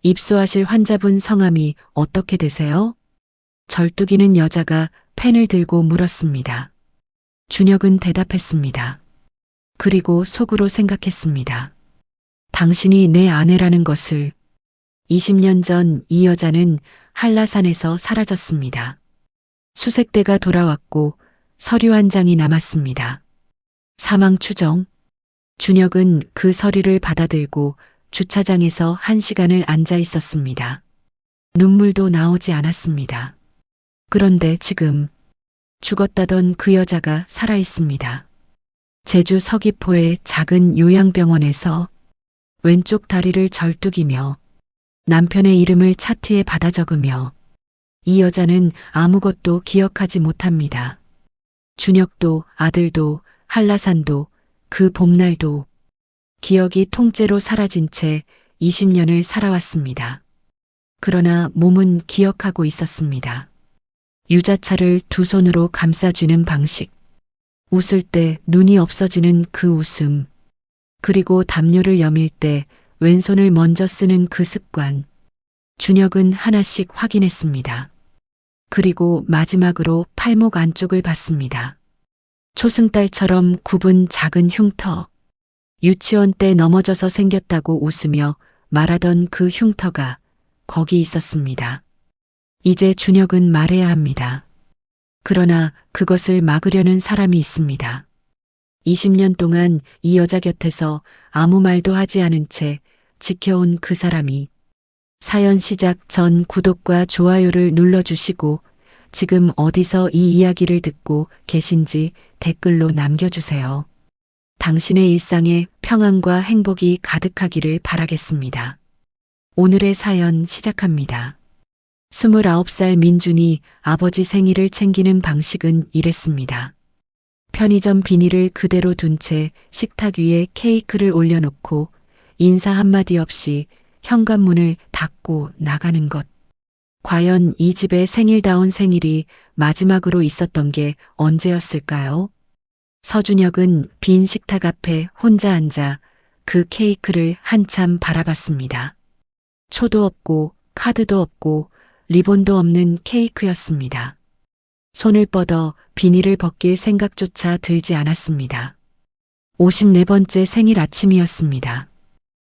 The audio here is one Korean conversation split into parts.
입소하실 환자분 성함이 어떻게 되세요? 절뚝이는 여자가 펜을 들고 물었습니다. 준혁은 대답했습니다. 그리고 속으로 생각했습니다. 당신이 내 아내라는 것을. 20년 전 이 여자는 한라산에서 사라졌습니다. 수색대가 돌아왔고 서류 한 장이 남았습니다. 사망 추정. 준혁은 그 서류를 받아들고 주차장에서 1시간을 앉아 있었습니다. 눈물도 나오지 않았습니다. 그런데 지금 죽었다던 그 여자가 살아 있습니다. 제주 서귀포의 작은 요양병원에서 왼쪽 다리를 절뚝이며 남편의 이름을 차트에 받아 적으며 이 여자는 아무것도 기억하지 못합니다. 준혁도 아들도 한라산도 그 봄날도 기억이 통째로 사라진 채 20년을 살아왔습니다. 그러나 몸은 기억하고 있었습니다. 유자차를 두 손으로 감싸쥐는 방식, 웃을 때 눈이 없어지는 그 웃음, 그리고 담요를 여밀 때 왼손을 먼저 쓰는 그 습관. 준혁은 하나씩 확인했습니다. 그리고 마지막으로 팔목 안쪽을 봤습니다. 초승달처럼 굽은 작은 흉터. 유치원 때 넘어져서 생겼다고 웃으며 말하던 그 흉터가 거기 있었습니다. 이제 준혁은 말해야 합니다. 그러나 그것을 막으려는 사람이 있습니다. 20년 동안 이 여자 곁에서 아무 말도 하지 않은 채 지켜온 그 사람이. 사연 시작 전 구독과 좋아요를 눌러주시고 지금 어디서 이 이야기를 듣고 계신지 댓글로 남겨주세요. 당신의 일상에 평안과 행복이 가득하기를 바라겠습니다. 오늘의 사연 시작합니다. 29살 민준이 아버지 생일을 챙기는 방식은 이랬습니다. 편의점 비닐을 그대로 둔 채 식탁 위에 케이크를 올려놓고 인사 한마디 없이 현관문을 닫고 나가는 것. 과연 이 집의 생일다운 생일이 마지막으로 있었던 게 언제였을까요? 서준혁은 빈 식탁 앞에 혼자 앉아 그 케이크를 한참 바라봤습니다. 초도 없고 카드도 없고 리본도 없는 케이크였습니다. 손을 뻗어 비닐을 벗길 생각조차 들지 않았습니다. 54번째 생일 아침이었습니다.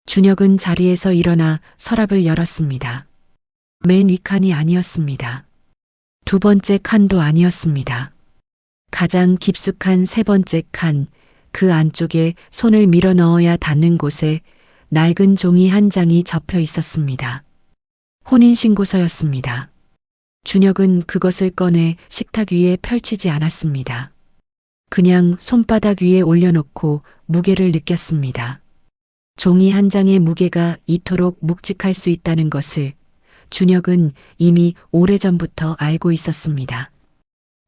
준혁은 자리에서 일어나 서랍을 열었습니다. 맨 윗칸이 아니었습니다. 두 번째 칸도 아니었습니다. 가장 깊숙한 세 번째 칸, 그 안쪽에 손을 밀어 넣어야 닿는 곳에 낡은 종이 한 장이 접혀 있었습니다. 혼인신고서였습니다. 준혁은 그것을 꺼내 식탁 위에 펼치지 않았습니다. 그냥 손바닥 위에 올려놓고 무게를 느꼈습니다. 종이 한 장의 무게가 이토록 묵직할 수 있다는 것을 준혁은 이미 오래전부터 알고 있었습니다.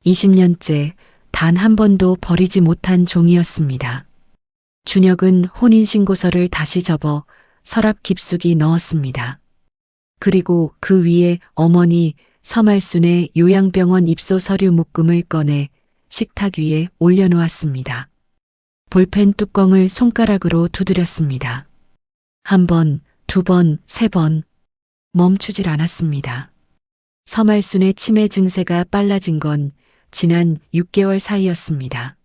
20년째 단 한 번도 버리지 못한 종이었습니다. 준혁은 혼인신고서를 다시 접어 서랍 깊숙이 넣었습니다. 그리고 그 위에 어머니 서말순의 요양병원 입소 서류 묶음을 꺼내 식탁 위에 올려놓았습니다. 볼펜 뚜껑을 손가락으로 두드렸습니다. 한 번, 두 번, 세 번. 멈추질 않았습니다. 서말순의 치매 증세가 빨라진 건 지난 6개월 사이였습니다.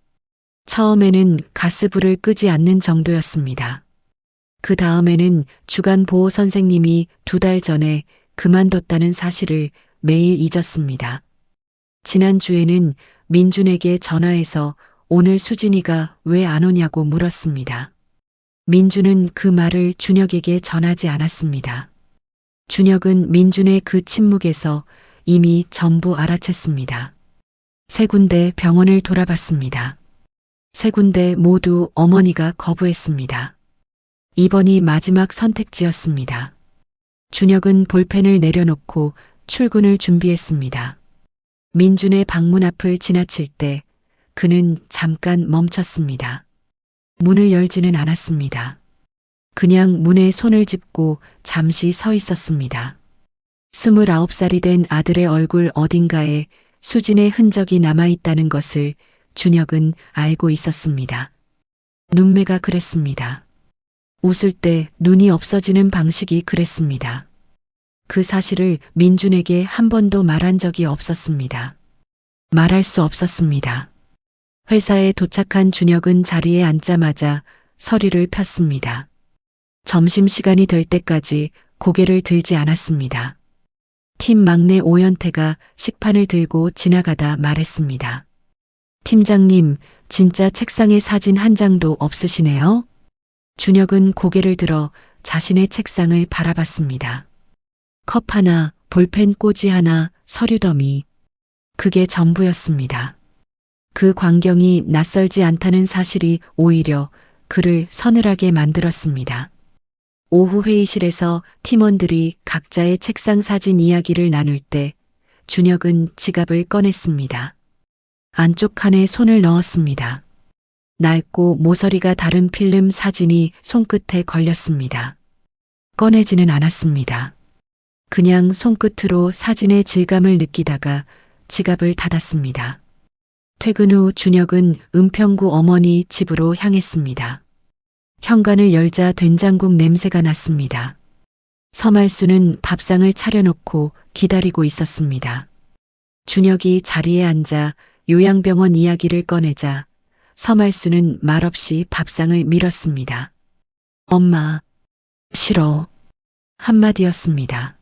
처음에는 가스불을 끄지 않는 정도였습니다. 그 다음에는 주간 보호 선생님이 2달 전에 그만뒀다는 사실을 매일 잊었습니다. 지난주에는 민준에게 전화해서 오늘 수진이가 왜 안 오냐고 물었습니다. 민준은 그 말을 준혁에게 전하지 않았습니다. 준혁은 민준의 그 침묵에서 이미 전부 알아챘습니다. 3군데 병원을 돌아봤습니다. 3군데 모두 어머니가 거부했습니다. 이번이 마지막 선택지였습니다. 준혁은 볼펜을 내려놓고 출근을 준비했습니다. 민준의 방문 앞을 지나칠 때 그는 잠깐 멈췄습니다. 문을 열지는 않았습니다. 그냥 문에 손을 짚고 잠시 서 있었습니다. 29살이 된 아들의 얼굴 어딘가에 수진의 흔적이 남아있다는 것을 준혁은 알고 있었습니다. 눈매가 그랬습니다. 웃을 때 눈이 없어지는 방식이 그랬습니다. 그 사실을 민준에게 한 번도 말한 적이 없었습니다. 말할 수 없었습니다. 회사에 도착한 준혁은 자리에 앉자마자 서류를 폈습니다. 점심시간이 될 때까지 고개를 들지 않았습니다. 팀 막내 오연태가 식판을 들고 지나가다 말했습니다. 팀장님, 진짜 책상에 사진 한 장도 없으시네요? 준혁은 고개를 들어 자신의 책상을 바라봤습니다. 컵 하나, 볼펜 꽂이 하나, 서류 더미. 그게 전부였습니다. 그 광경이 낯설지 않다는 사실이 오히려 그를 서늘하게 만들었습니다. 오후 회의실에서 팀원들이 각자의 책상 사진 이야기를 나눌 때 준혁은 지갑을 꺼냈습니다. 안쪽 칸에 손을 넣었습니다. 낡고 모서리가 다른 필름 사진이 손끝에 걸렸습니다. 꺼내지는 않았습니다. 그냥 손끝으로 사진의 질감을 느끼다가 지갑을 닫았습니다. 퇴근 후 준혁은 은평구 어머니 집으로 향했습니다. 현관을 열자 된장국 냄새가 났습니다. 서말수는 밥상을 차려놓고 기다리고 있었습니다. 준혁이 자리에 앉아 요양병원 이야기를 꺼내자 서말수는 말없이 밥상을 밀었습니다. 엄마, 싫어. 한마디였습니다.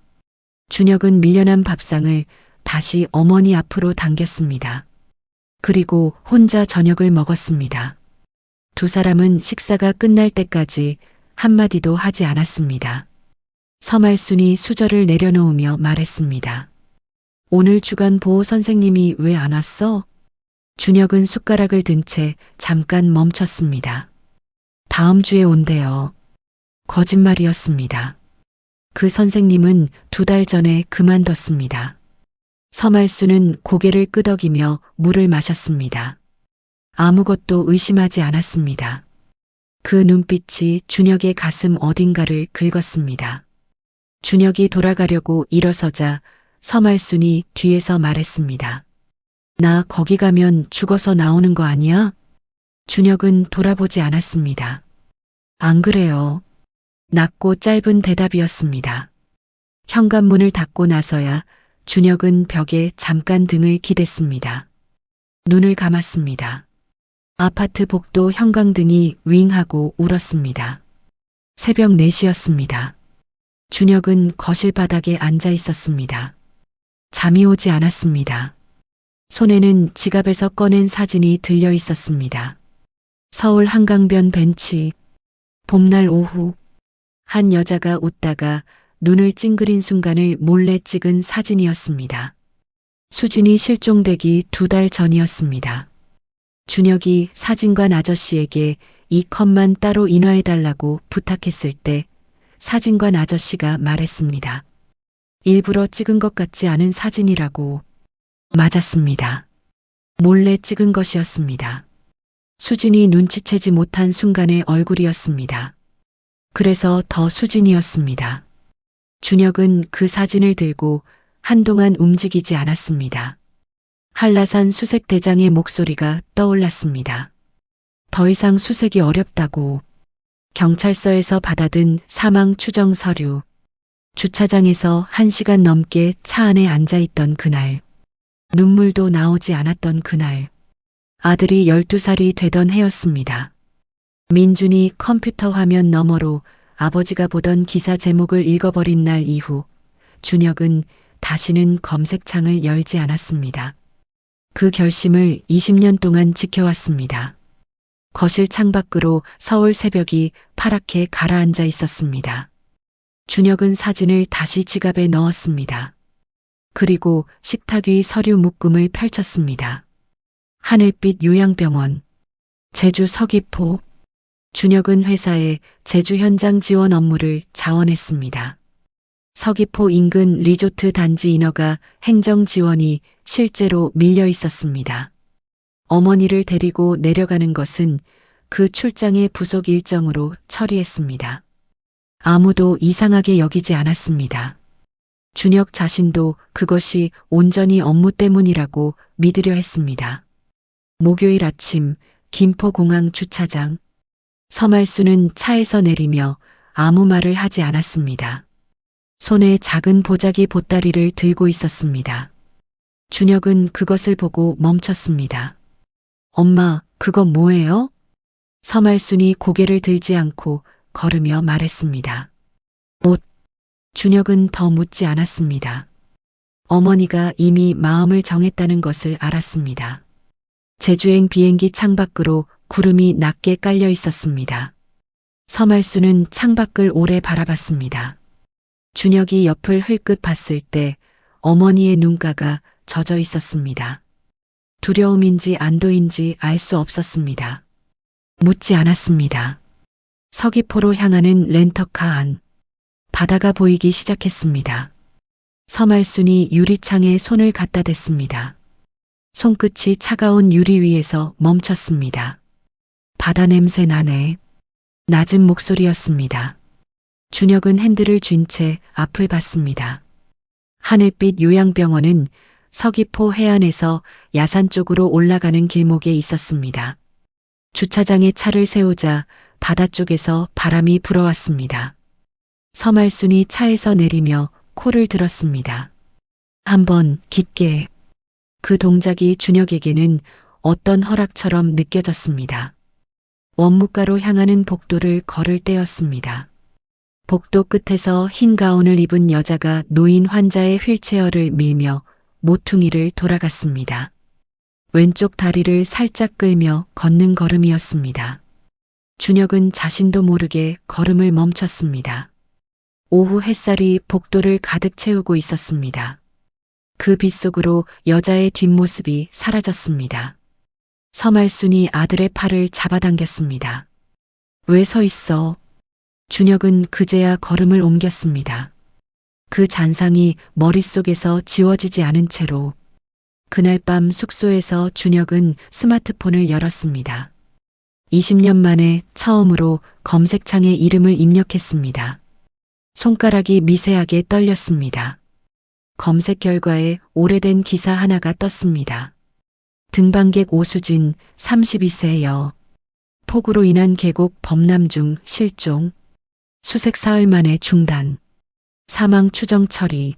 준혁은 밀려난 밥상을 다시 어머니 앞으로 당겼습니다. 그리고 혼자 저녁을 먹었습니다. 두 사람은 식사가 끝날 때까지 한마디도 하지 않았습니다. 서말순이 수저를 내려놓으며 말했습니다. 오늘 주간 보호 선생님이 왜 안 왔어? 준혁은 숟가락을 든 채 잠깐 멈췄습니다. 다음 주에 온대요. 거짓말이었습니다. 그 선생님은 2달 전에 그만뒀습니다. 서말수는 고개를 끄덕이며 물을 마셨습니다. 아무것도 의심하지 않았습니다. 그 눈빛이 준혁의 가슴 어딘가를 긁었습니다. 준혁이 돌아가려고 일어서자 서말순이 뒤에서 말했습니다. 나 거기 가면 죽어서 나오는 거 아니야? 준혁은 돌아보지 않았습니다. 안 그래요. 낮고 짧은 대답이었습니다. 현관문을 닫고 나서야 준혁은 벽에 잠깐 등을 기댔습니다. 눈을 감았습니다. 아파트 복도 형광등이 윙하고 울었습니다. 새벽 4시였습니다. 준혁은 거실 바닥에 앉아 있었습니다. 잠이 오지 않았습니다. 손에는 지갑에서 꺼낸 사진이 들려 있었습니다. 서울 한강변 벤치. 봄날 오후. 한 여자가 웃다가 눈을 찡그린 순간을 몰래 찍은 사진이었습니다. 수진이 실종되기 2달 전이었습니다. 준혁이 사진관 아저씨에게 이 컷만 따로 인화해달라고 부탁했을 때 사진관 아저씨가 말했습니다. 일부러 찍은 것 같지 않은 사진이라고. 맞았습니다. 몰래 찍은 것이었습니다. 수진이 눈치채지 못한 순간의 얼굴이었습니다. 그래서 더 수진이었습니다. 준혁은 그 사진을 들고 한동안 움직이지 않았습니다. 한라산 수색대장의 목소리가 떠올랐습니다. 더 이상 수색이 어렵다고. 경찰서에서 받아든 사망 추정 서류. 주차장에서 1시간 넘게 차 안에 앉아있던 그날. 눈물도 나오지 않았던 그날. 아들이 12살이 되던 해였습니다. 민준이 컴퓨터 화면 너머로 아버지가 보던 기사 제목을 읽어버린 날 이후 준혁은 다시는 검색창을 열지 않았습니다. 그 결심을 20년 동안 지켜왔습니다. 거실 창밖으로 서울 새벽이 파랗게 가라앉아 있었습니다. 준혁은 사진을 다시 지갑에 넣었습니다. 그리고 식탁 위 서류 묶음을 펼쳤습니다. 하늘빛 요양병원. 제주 서귀포. 준혁은 회사에 제주 현장 지원 업무를 자원했습니다. 서귀포 인근 리조트 단지 인허가 행정 지원이 실제로 밀려 있었습니다. 어머니를 데리고 내려가는 것은 그 출장의 부속 일정으로 처리했습니다. 아무도 이상하게 여기지 않았습니다. 준혁 자신도 그것이 온전히 업무 때문이라고 믿으려 했습니다. 목요일 아침 김포공항 주차장. 서말수는 차에서 내리며 아무 말을 하지 않았습니다. 손에 작은 보자기 보따리를 들고 있었습니다. 준혁은 그것을 보고 멈췄습니다. 엄마, 그거 뭐예요? 서말순이 고개를 들지 않고 걸으며 말했습니다. 옷. 준혁은 더 묻지 않았습니다. 어머니가 이미 마음을 정했다는 것을 알았습니다. 제주행 비행기 창밖으로 구름이 낮게 깔려 있었습니다. 서말순은 창밖을 오래 바라봤습니다. 준혁이 옆을 흘끗 봤을 때 어머니의 눈가가 젖어 있었습니다. 두려움인지 안도인지 알 수 없었습니다. 묻지 않았습니다. 서귀포로 향하는 렌터카 안. 바다가 보이기 시작했습니다. 서말순이 유리창에 손을 갖다 댔습니다. 손끝이 차가운 유리 위에서 멈췄습니다. 바다 냄새 나네. 낮은 목소리였습니다. 준혁은 핸들을 쥔 채 앞을 봤습니다. 하늘빛 요양병원은 서귀포 해안에서 야산 쪽으로 올라가는 길목에 있었습니다. 주차장에 차를 세우자 바다 쪽에서 바람이 불어왔습니다. 서말순이 차에서 내리며 코를 들었습니다. 한번 깊게. 그 동작이 준혁에게는 어떤 허락처럼 느껴졌습니다. 원무가로 향하는 복도를 걸을 때였습니다. 복도 끝에서 흰 가운을 입은 여자가 노인 환자의 휠체어를 밀며 모퉁이를 돌아갔습니다. 왼쪽 다리를 살짝 끌며 걷는 걸음이었습니다. 준혁은 자신도 모르게 걸음을 멈췄습니다. 오후 햇살이 복도를 가득 채우고 있었습니다. 그 빛 속으로 여자의 뒷모습이 사라졌습니다. 서말순이 아들의 팔을 잡아당겼습니다. 왜 서 있어? 준혁은 그제야 걸음을 옮겼습니다. 그 잔상이 머릿속에서 지워지지 않은 채로 그날 밤 숙소에서 준혁은 스마트폰을 열었습니다. 20년 만에 처음으로 검색창에 이름을 입력했습니다. 손가락이 미세하게 떨렸습니다. 검색 결과에 오래된 기사 하나가 떴습니다. 등반객 오수진 32세여. 폭우로 인한 계곡 범람 중 실종. 수색 사흘 만에 중단. 사망 추정 처리.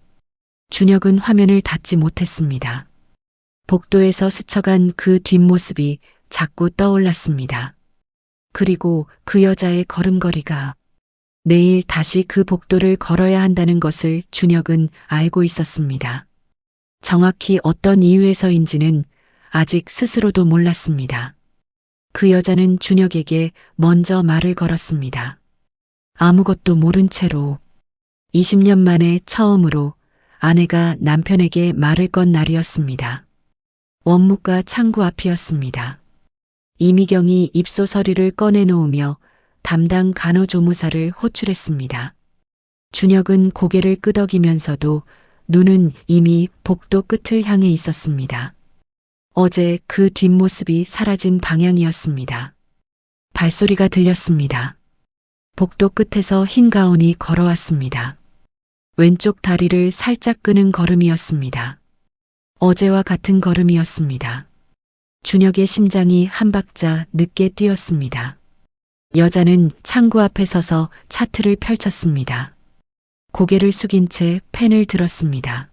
준혁은 화면을 닫지 못했습니다. 복도에서 스쳐간 그 뒷모습이 자꾸 떠올랐습니다. 그리고 그 여자의 걸음걸이가 내일 다시 그 복도를 걸어야 한다는 것을 준혁은 알고 있었습니다. 정확히 어떤 이유에서인지는 아직 스스로도 몰랐습니다. 그 여자는 준혁에게 먼저 말을 걸었습니다. 아무것도 모른 채로 20년 만에 처음으로 아내가 남편에게 말을 건 날이었습니다. 원무과 창구 앞이었습니다. 이미경이 입소 서류를 꺼내놓으며 담당 간호조무사를 호출했습니다. 준혁은 고개를 끄덕이면서도 눈은 이미 복도 끝을 향해 있었습니다. 어제 그 뒷모습이 사라진 방향이었습니다. 발소리가 들렸습니다. 복도 끝에서 흰 가운이 걸어왔습니다. 왼쪽 다리를 살짝 끄는 걸음이었습니다. 어제와 같은 걸음이었습니다. 준혁의 심장이 한 박자 늦게 뛰었습니다. 여자는 창구 앞에 서서 차트를 펼쳤습니다. 고개를 숙인 채 펜을 들었습니다.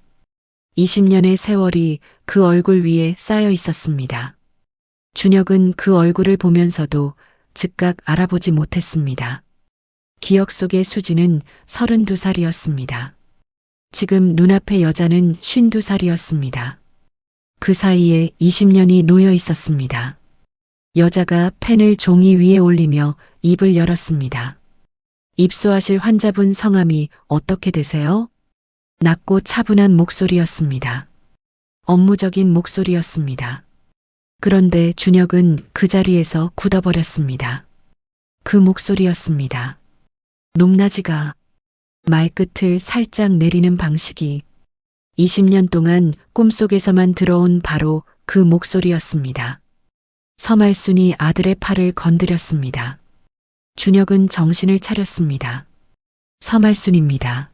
20년의 세월이 그 얼굴 위에 쌓여 있었습니다. 준혁은 그 얼굴을 보면서도 즉각 알아보지 못했습니다. 기억 속의 수지는 32살이었습니다. 지금 눈앞의 여자는 52살이었습니다. 그 사이에 20년이 놓여 있었습니다. 여자가 펜을 종이 위에 올리며 입을 열었습니다. 입소하실 환자분 성함이 어떻게 되세요? 낮고 차분한 목소리였습니다. 업무적인 목소리였습니다. 그런데 준혁은 그 자리에서 굳어버렸습니다. 그 목소리였습니다. 높낮이가 말끝을 살짝 내리는 방식이 20년 동안 꿈속에서만 들어온 바로 그 목소리였습니다. 서말순이 아들의 팔을 건드렸습니다. 준혁은 정신을 차렸습니다. 서말순입니다.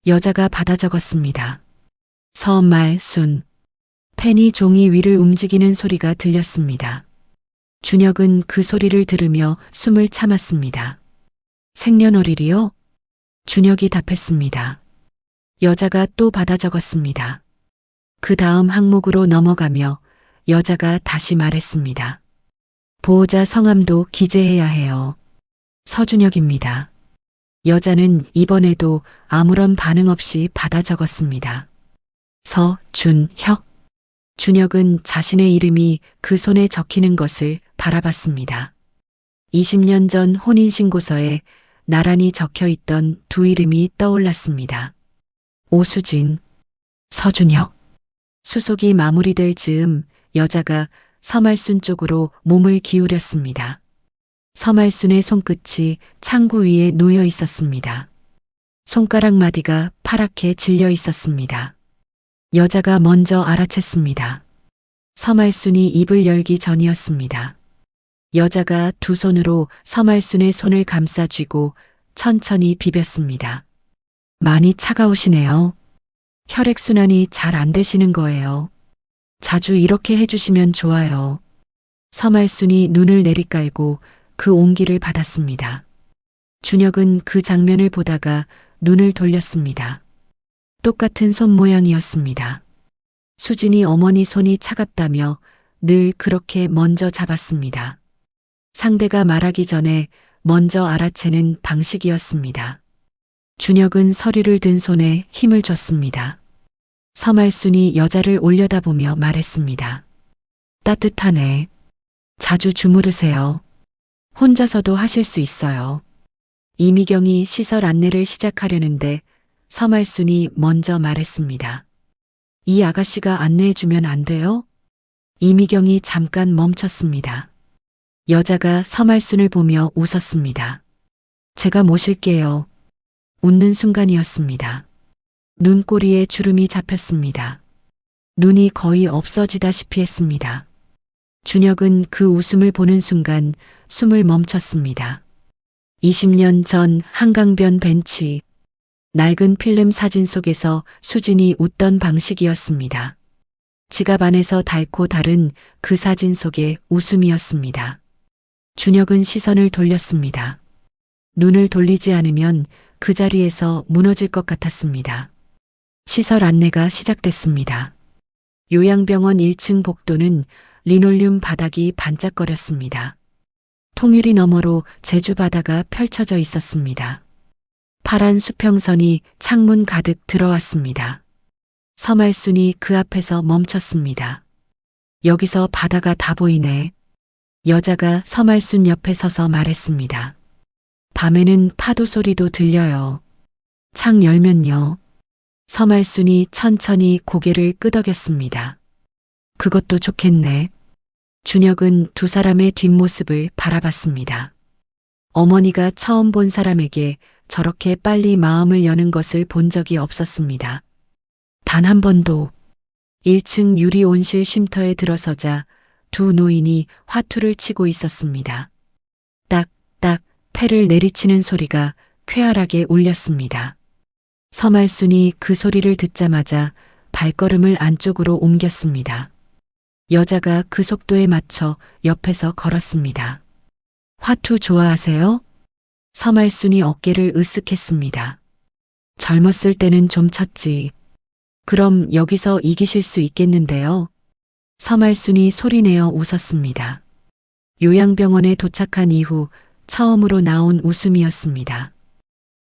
여자가 받아 적었습니다. 서말순. 펜이 종이 위를 움직이는 소리가 들렸습니다. 준혁은 그 소리를 들으며 숨을 참았습니다. 생년월일이요? 준혁이 답했습니다. 여자가 또 받아 적었습니다. 그 다음 항목으로 넘어가며 여자가 다시 말했습니다. 보호자 성함도 기재해야 해요. 서준혁입니다. 여자는 이번에도 아무런 반응 없이 받아 적었습니다. 서준혁. 준혁은 자신의 이름이 그 손에 적히는 것을 바라봤습니다. 20년 전 혼인신고서에 나란히 적혀 있던 두 이름이 떠올랐습니다. 오수진, 서준혁. 수속이 마무리될 즈음 여자가 서말순 쪽으로 몸을 기울였습니다. 서말순의 손끝이 창구 위에 놓여 있었습니다. 손가락 마디가 파랗게 질려 있었습니다. 여자가 먼저 알아챘습니다. 서말순이 입을 열기 전이었습니다. 여자가 두 손으로 서말순의 손을 감싸 쥐고 천천히 비볐습니다. 많이 차가우시네요. 혈액순환이 잘 안 되시는 거예요. 자주 이렇게 해주시면 좋아요. 서말순이 눈을 내리깔고 그 온기를 받았습니다. 준혁은 그 장면을 보다가 눈을 돌렸습니다. 똑같은 손 모양이었습니다. 수진이 어머니 손이 차갑다며 늘 그렇게 먼저 잡았습니다. 상대가 말하기 전에 먼저 알아채는 방식이었습니다. 준혁은 서류를 든 손에 힘을 줬습니다. 서말순이 여자를 올려다보며 말했습니다. 따뜻하네. 자주 주무르세요. 혼자서도 하실 수 있어요. 이미경이 시설 안내를 시작하려는데 서말순이 먼저 말했습니다. 이 아가씨가 안내해주면 안 돼요? 이미경이 잠깐 멈췄습니다. 여자가 서말순을 보며 웃었습니다. 제가 모실게요. 웃는 순간이었습니다. 눈꼬리에 주름이 잡혔습니다. 눈이 거의 없어지다시피 했습니다. 준혁은 그 웃음을 보는 순간 숨을 멈췄습니다. 20년 전 한강변 벤치, 낡은 필름 사진 속에서 수진이 웃던 방식이었습니다. 지갑 안에서 닳고 다른 그 사진 속의 웃음이었습니다. 준혁은 시선을 돌렸습니다. 눈을 돌리지 않으면 그 자리에서 무너질 것 같았습니다. 시설 안내가 시작됐습니다. 요양병원 1층 복도는 리놀륨 바닥이 반짝거렸습니다. 통유리 너머로 제주 바다가 펼쳐져 있었습니다. 파란 수평선이 창문 가득 들어왔습니다. 서말순이 그 앞에서 멈췄습니다. 여기서 바다가 다 보이네. 여자가 서말순 옆에 서서 말했습니다. 밤에는 파도 소리도 들려요. 창 열면요. 서말순이 천천히 고개를 끄덕였습니다. 그것도 좋겠네. 준혁은 두 사람의 뒷모습을 바라봤습니다. 어머니가 처음 본 사람에게 저렇게 빨리 마음을 여는 것을 본 적이 없었습니다. 단 한 번도. 1층 유리 온실 쉼터에 들어서자 두 노인이 화투를 치고 있었습니다. 딱딱 패를 내리치는 소리가 쾌활하게 울렸습니다. 서말순이 그 소리를 듣자마자 발걸음을 안쪽으로 옮겼습니다. 여자가 그 속도에 맞춰 옆에서 걸었습니다. 화투 좋아하세요? 서말순이 어깨를 으쓱했습니다. 젊었을 때는 좀 쳤지. 그럼 여기서 이기실 수 있겠는데요? 서말순이 소리내어 웃었습니다. 요양병원에 도착한 이후 처음으로 나온 웃음이었습니다.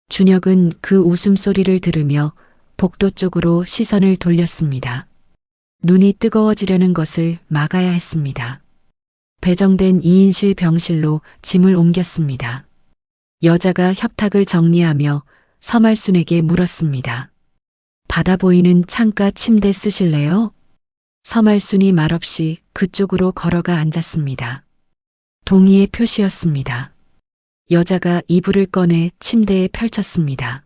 준혁은 그 웃음소리를 들으며 복도 쪽으로 시선을 돌렸습니다. 눈이 뜨거워지려는 것을 막아야 했습니다. 배정된 2인실 병실로 짐을 옮겼습니다. 여자가 협탁을 정리하며 서말순에게 물었습니다. 바다 보이는 창가 침대 쓰실래요? 서말순이 말없이 그쪽으로 걸어가 앉았습니다. 동의의 표시였습니다. 여자가 이불을 꺼내 침대에 펼쳤습니다.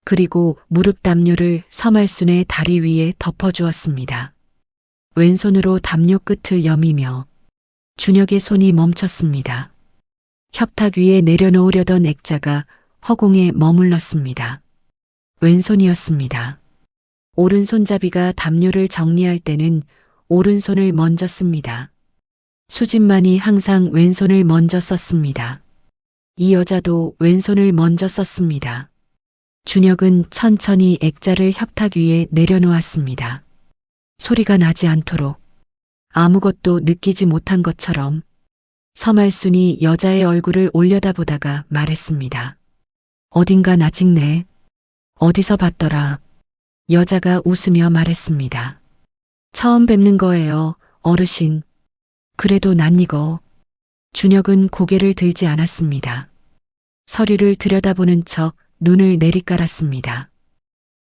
그리고 무릎 담요를 서말순의 다리 위에 덮어주었습니다. 왼손으로 담요 끝을 여미며 준혁의 손이 멈췄습니다. 협탁 위에 내려놓으려던 액자가 허공에 머물렀습니다. 왼손이었습니다. 오른손잡이가 담요를 정리할 때는 오른손을 먼저 씁니다. 수진만이 항상 왼손을 먼저 썼습니다. 이 여자도 왼손을 먼저 썼습니다. 준혁은 천천히 액자를 협탁 위에 내려놓았습니다. 소리가 나지 않도록 아무것도 느끼지 못한 것처럼. 서말순이 여자의 얼굴을 올려다보다가 말했습니다. 어딘가 나 찍네. 어디서 봤더라. 여자가 웃으며 말했습니다. 처음 뵙는 거예요, 어르신. 그래도 낯익어. 준혁은 고개를 들지 않았습니다. 서류를 들여다보는 척 눈을 내리깔았습니다.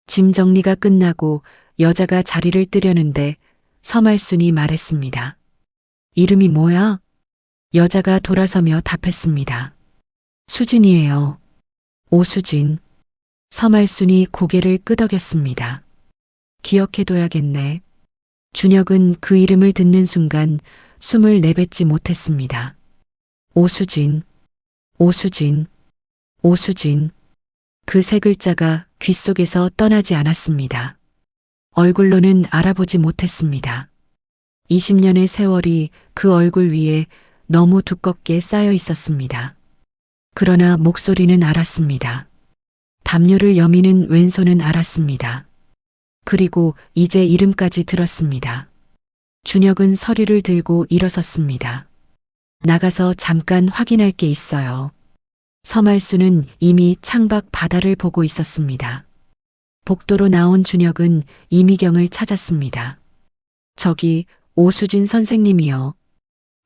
짐 정리가 끝나고 여자가 자리를 뜨려는데 서말순이 말했습니다. 이름이 뭐야? 여자가 돌아서며 답했습니다. 수진이에요. 오수진. 서말순이 고개를 끄덕였습니다. 기억해둬야겠네. 준혁은 그 이름을 듣는 순간 숨을 내뱉지 못했습니다. 오수진, 오수진, 오수진. 그 세 글자가 귓속에서 떠나지 않았습니다. 얼굴로는 알아보지 못했습니다. 20년의 세월이 그 얼굴 위에 너무 두껍게 쌓여 있었습니다. 그러나 목소리는 알았습니다. 담요를 여미는 왼손은 알았습니다. 그리고 이제 이름까지 들었습니다. 준혁은 서류를 들고 일어섰습니다. 나가서 잠깐 확인할 게 있어요. 서말순은 이미 창밖 바다를 보고 있었습니다. 복도로 나온 준혁은 이미경을 찾았습니다. 저기 오수진 선생님이요.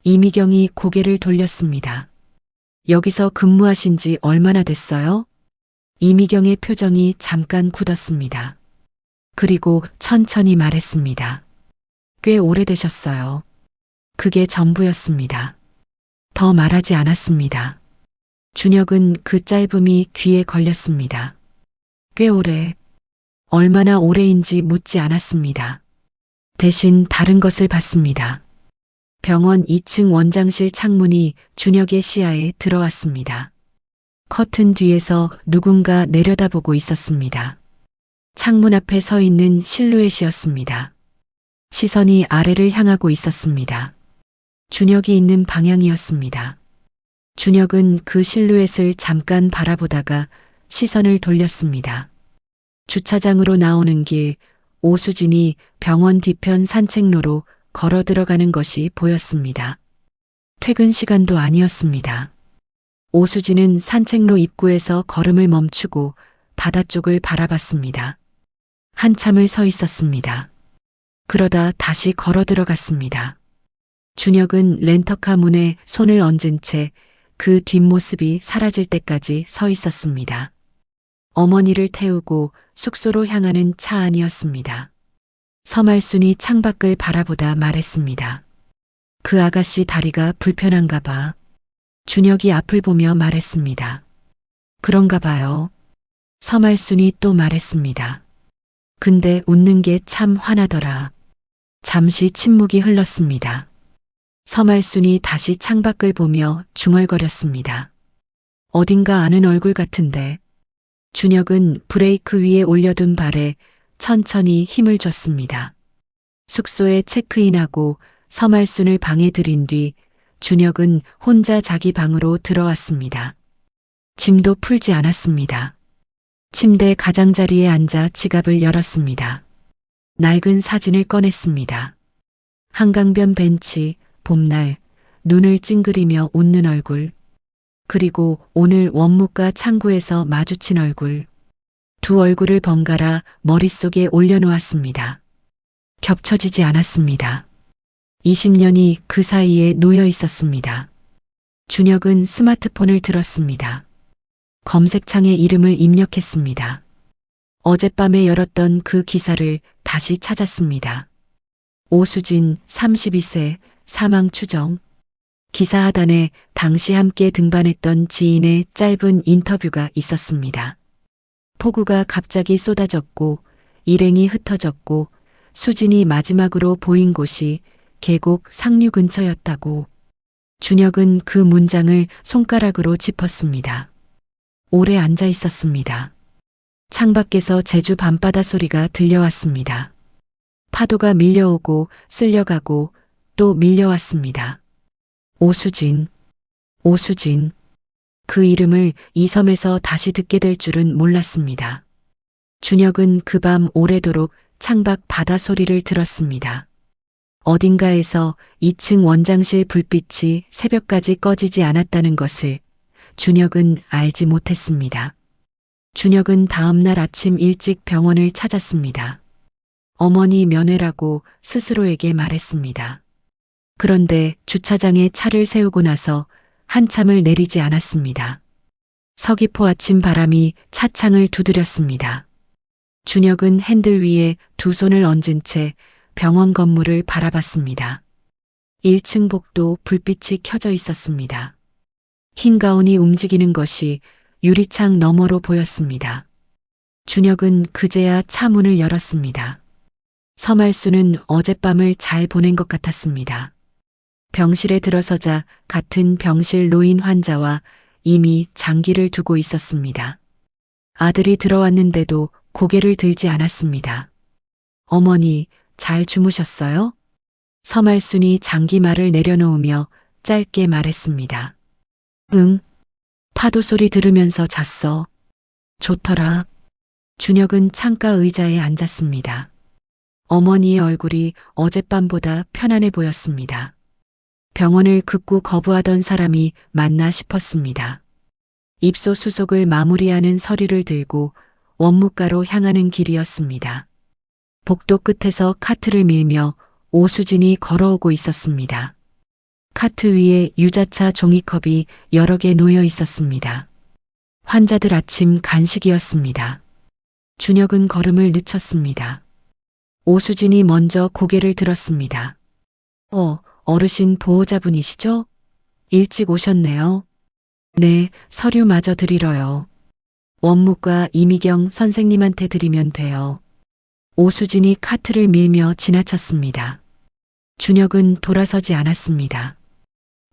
이미경이 고개를 돌렸습니다. 여기서 근무하신 지 얼마나 됐어요? 이미경의 표정이 잠깐 굳었습니다. 그리고 천천히 말했습니다. 꽤 오래되셨어요. 그게 전부였습니다. 더 말하지 않았습니다. 준혁은 그 짧음이 귀에 걸렸습니다. 꽤 오래, 얼마나 오래인지 묻지 않았습니다. 대신 다른 것을 봤습니다. 병원 2층 원장실 창문이 준혁의 시야에 들어왔습니다. 커튼 뒤에서 누군가 내려다보고 있었습니다. 창문 앞에 서 있는 실루엣이었습니다. 시선이 아래를 향하고 있었습니다. 준혁이 있는 방향이었습니다. 준혁은 그 실루엣을 잠깐 바라보다가 시선을 돌렸습니다. 주차장으로 나오는 길, 오수진이 병원 뒤편 산책로로 걸어 들어가는 것이 보였습니다. 퇴근 시간도 아니었습니다. 오수진은 산책로 입구에서 걸음을 멈추고 바다 쪽을 바라봤습니다. 한참을 서 있었습니다. 그러다 다시 걸어 들어갔습니다. 준혁은 렌터카 문에 손을 얹은 채 그 뒷모습이 사라질 때까지 서 있었습니다. 어머니를 태우고 숙소로 향하는 차 안이었습니다. 서말순이 창밖을 바라보다 말했습니다. 그 아가씨 다리가 불편한가 봐. 준혁이 앞을 보며 말했습니다. 그런가 봐요. 서말순이 또 말했습니다. 근데 웃는 게 참 화나더라. 잠시 침묵이 흘렀습니다. 서말순이 다시 창밖을 보며 중얼거렸습니다. 어딘가 아는 얼굴 같은데. 준혁은 브레이크 위에 올려둔 발에 천천히 힘을 줬습니다. 숙소에 체크인하고 서말순을 방에 들인 뒤 준혁은 혼자 자기 방으로 들어왔습니다. 짐도 풀지 않았습니다. 침대 가장자리에 앉아 지갑을 열었습니다. 낡은 사진을 꺼냈습니다. 한강변 벤치, 봄날, 눈을 찡그리며 웃는 얼굴, 그리고 오늘 원무과 창구에서 마주친 얼굴. 두 얼굴을 번갈아 머릿속에 올려놓았습니다. 겹쳐지지 않았습니다. 20년이 그 사이에 놓여 있었습니다. 준혁은 스마트폰을 들었습니다. 검색창에 이름을 입력했습니다. 어젯밤에 열었던 그 기사를 다시 찾았습니다. 오수진 32세 사망 추정. 기사 하단에 당시 함께 등반했던 지인의 짧은 인터뷰가 있었습니다. 폭우가 갑자기 쏟아졌고 일행이 흩어졌고 수진이 마지막으로 보인 곳이 계곡 상류 근처였다고. 준혁은 그 문장을 손가락으로 짚었습니다. 오래 앉아 있었습니다. 창밖에서 제주 밤바다 소리가 들려왔습니다. 파도가 밀려오고 쓸려가고 또 밀려왔습니다. 오수진, 오수진. 그 이름을 이 섬에서 다시 듣게 될 줄은 몰랐습니다. 준혁은 그 밤 오래도록 창밖 바다 소리를 들었습니다. 어딘가에서 2층 원장실 불빛이 새벽까지 꺼지지 않았다는 것을 준혁은 알지 못했습니다. 준혁은 다음날 아침 일찍 병원을 찾았습니다. 어머니 면회라고 스스로에게 말했습니다. 그런데 주차장에 차를 세우고 나서 한참을 내리지 않았습니다. 서귀포 아침 바람이 차창을 두드렸습니다. 준혁은 핸들 위에 두 손을 얹은 채 병원 건물을 바라봤습니다. 1층 복도 불빛이 켜져 있었습니다. 흰 가운이 움직이는 것이 유리창 너머로 보였습니다. 준혁은 그제야 차 문을 열었습니다. 서말수는 어젯밤을 잘 보낸 것 같았습니다. 병실에 들어서자 같은 병실 노인 환자와 이미 장기를 두고 있었습니다. 아들이 들어왔는데도 고개를 들지 않았습니다. 어머니, 잘 주무셨어요? 서말순이 장기말을 내려놓으며 짧게 말했습니다. 응. 파도 소리 들으면서 잤어. 좋더라. 준혁은 창가 의자에 앉았습니다. 어머니의 얼굴이 어젯밤보다 편안해 보였습니다. 병원을 극구 거부하던 사람이 맞나 싶었습니다. 입소 수속을 마무리하는 서류를 들고 원무과로 향하는 길이었습니다. 복도 끝에서 카트를 밀며 오수진이 걸어오고 있었습니다. 카트 위에 유자차 종이컵이 여러 개 놓여 있었습니다. 환자들 아침 간식이었습니다. 준혁은 걸음을 늦췄습니다. 오수진이 먼저 고개를 들었습니다. 어르신 보호자분이시죠? 일찍 오셨네요. 네, 서류 마저 드리러요. 원무과 이미경 선생님한테 드리면 돼요. 오수진이 카트를 밀며 지나쳤습니다. 준혁은 돌아서지 않았습니다.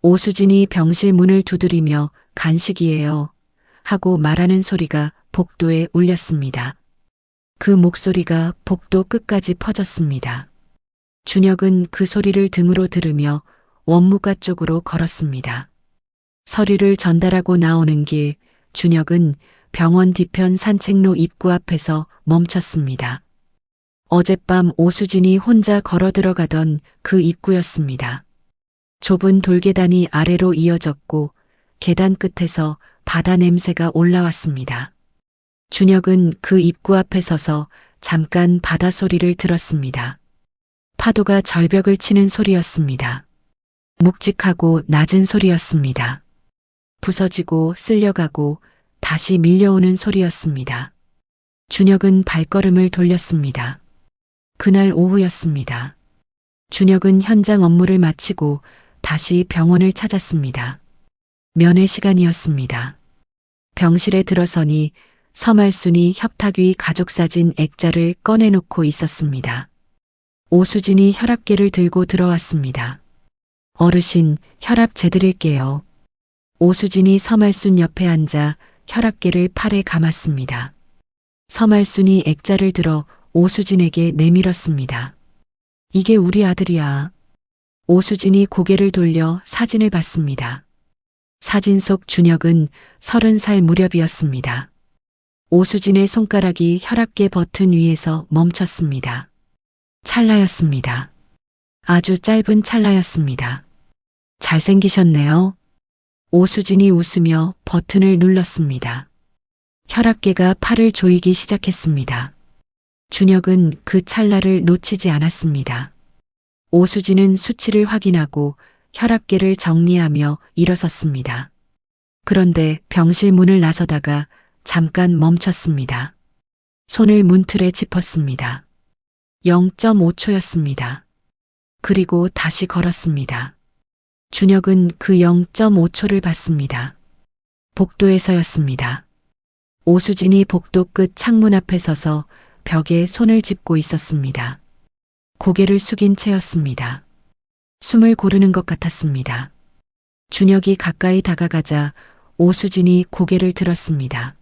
오수진이 병실 문을 두드리며 간식이에요 하고 말하는 소리가 복도에 울렸습니다. 그 목소리가 복도 끝까지 퍼졌습니다. 준혁은 그 소리를 등으로 들으며 원무과 쪽으로 걸었습니다. 서류를 전달하고 나오는 길, 준혁은 병원 뒤편 산책로 입구 앞에서 멈췄습니다. 어젯밤 오수진이 혼자 걸어 들어가던 그 입구였습니다. 좁은 돌계단이 아래로 이어졌고 계단 끝에서 바다 냄새가 올라왔습니다. 준혁은 그 입구 앞에 서서 잠깐 바다 소리를 들었습니다. 파도가 절벽을 치는 소리였습니다. 묵직하고 낮은 소리였습니다. 부서지고 쓸려가고 다시 밀려오는 소리였습니다. 준혁은 발걸음을 돌렸습니다. 그날 오후였습니다. 준혁은 현장 업무를 마치고 다시 병원을 찾았습니다. 면회 시간이었습니다. 병실에 들어서니 서말순이 협탁 위 가족사진 액자를 꺼내놓고 있었습니다. 오수진이 혈압계를 들고 들어왔습니다. 어르신, 혈압 재드릴게요. 오수진이 서말순 옆에 앉아 혈압계를 팔에 감았습니다. 서말순이 액자를 들어 오수진에게 내밀었습니다. 이게 우리 아들이야. 오수진이 고개를 돌려 사진을 봤습니다. 사진 속 준혁은 30살 무렵이었습니다. 오수진의 손가락이 혈압계 버튼 위에서 멈췄습니다. 찰나였습니다. 아주 짧은 찰나였습니다. 잘생기셨네요. 오수진이 웃으며 버튼을 눌렀습니다. 혈압계가 팔을 조이기 시작했습니다. 준혁은 그 찰나를 놓치지 않았습니다. 오수진은 수치를 확인하고 혈압계를 정리하며 일어섰습니다. 그런데 병실 문을 나서다가 잠깐 멈췄습니다. 손을 문틀에 짚었습니다. 0.5초였습니다. 그리고 다시 걸었습니다. 준혁은 그 0.5초를 봤습니다. 복도에서였습니다. 오수진이 복도 끝 창문 앞에 서서 벽에 손을 짚고 있었습니다. 고개를 숙인 채였습니다. 숨을 고르는 것 같았습니다. 준혁이 가까이 다가가자 오수진이 고개를 들었습니다.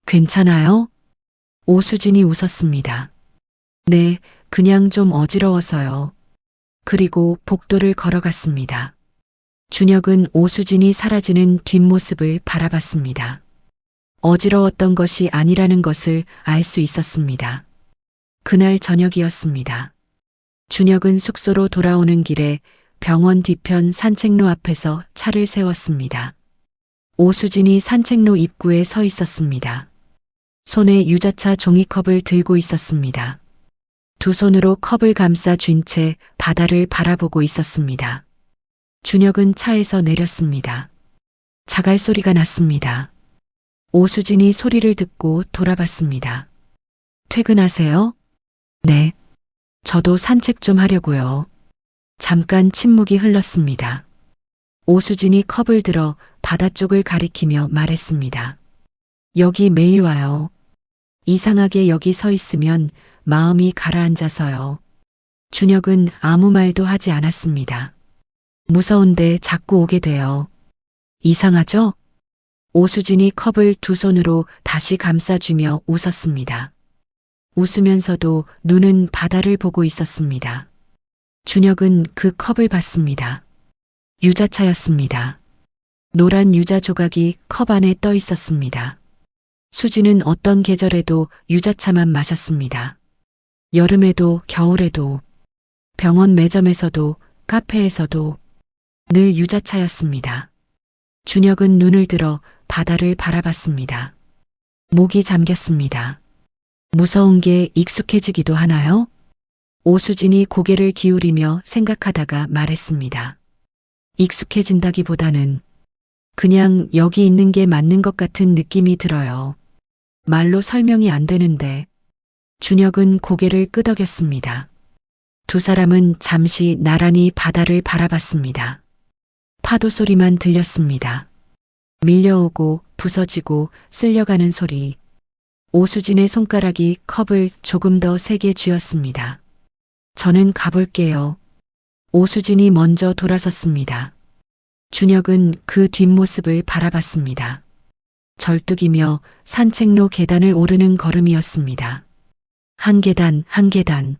괜찮아요? 오수진이 웃었습니다. 네, 그냥 좀 어지러워서요. 그리고 복도를 걸어갔습니다. 준혁은 오수진이 사라지는 뒷모습을 바라봤습니다. 어지러웠던 것이 아니라는 것을 알 수 있었습니다. 그날 저녁이었습니다. 준혁은 숙소로 돌아오는 길에 병원 뒤편 산책로 앞에서 차를 세웠습니다. 오수진이 산책로 입구에 서 있었습니다. 손에 유자차 종이컵을 들고 있었습니다. 두 손으로 컵을 감싸 쥔 채 바다를 바라보고 있었습니다. 준혁은 차에서 내렸습니다. 자갈 소리가 났습니다. 오수진이 소리를 듣고 돌아봤습니다. 퇴근하세요? 네. 저도 산책 좀 하려고요. 잠깐 침묵이 흘렀습니다. 오수진이 컵을 들어 바다 쪽을 가리키며 말했습니다. 여기 매일 와요. 이상하게 여기 서 있으면 마음이 가라앉아서요. 준혁은 아무 말도 하지 않았습니다. 무서운데 자꾸 오게 돼요. 이상하죠? 오수진이 컵을 두 손으로 다시 감싸주며 웃었습니다. 웃으면서도 눈은 바다를 보고 있었습니다. 준혁은 그 컵을 봤습니다. 유자차였습니다. 노란 유자 조각이 컵 안에 떠 있었습니다. 수지는 어떤 계절에도 유자차만 마셨습니다. 여름에도 겨울에도 병원 매점에서도 카페에서도 늘 유자차였습니다. 준혁은 눈을 들어 바다를 바라봤습니다. 목이 잠겼습니다. 무서운 게 익숙해지기도 하나요? 오수진이 고개를 기울이며 생각하다가 말했습니다. 익숙해진다기보다는 그냥 여기 있는 게 맞는 것 같은 느낌이 들어요. 말로 설명이 안 되는데. 준혁은 고개를 끄덕였습니다. 두 사람은 잠시 나란히 바다를 바라봤습니다. 파도 소리만 들렸습니다. 밀려오고 부서지고 쓸려가는 소리. 오수진의 손가락이 컵을 조금 더 세게 쥐었습니다. 저는 가볼게요. 오수진이 먼저 돌아섰습니다. 준혁은 그 뒷모습을 바라봤습니다. 절뚝이며 산책로 계단을 오르는 걸음이었습니다. 한 계단 한 계단.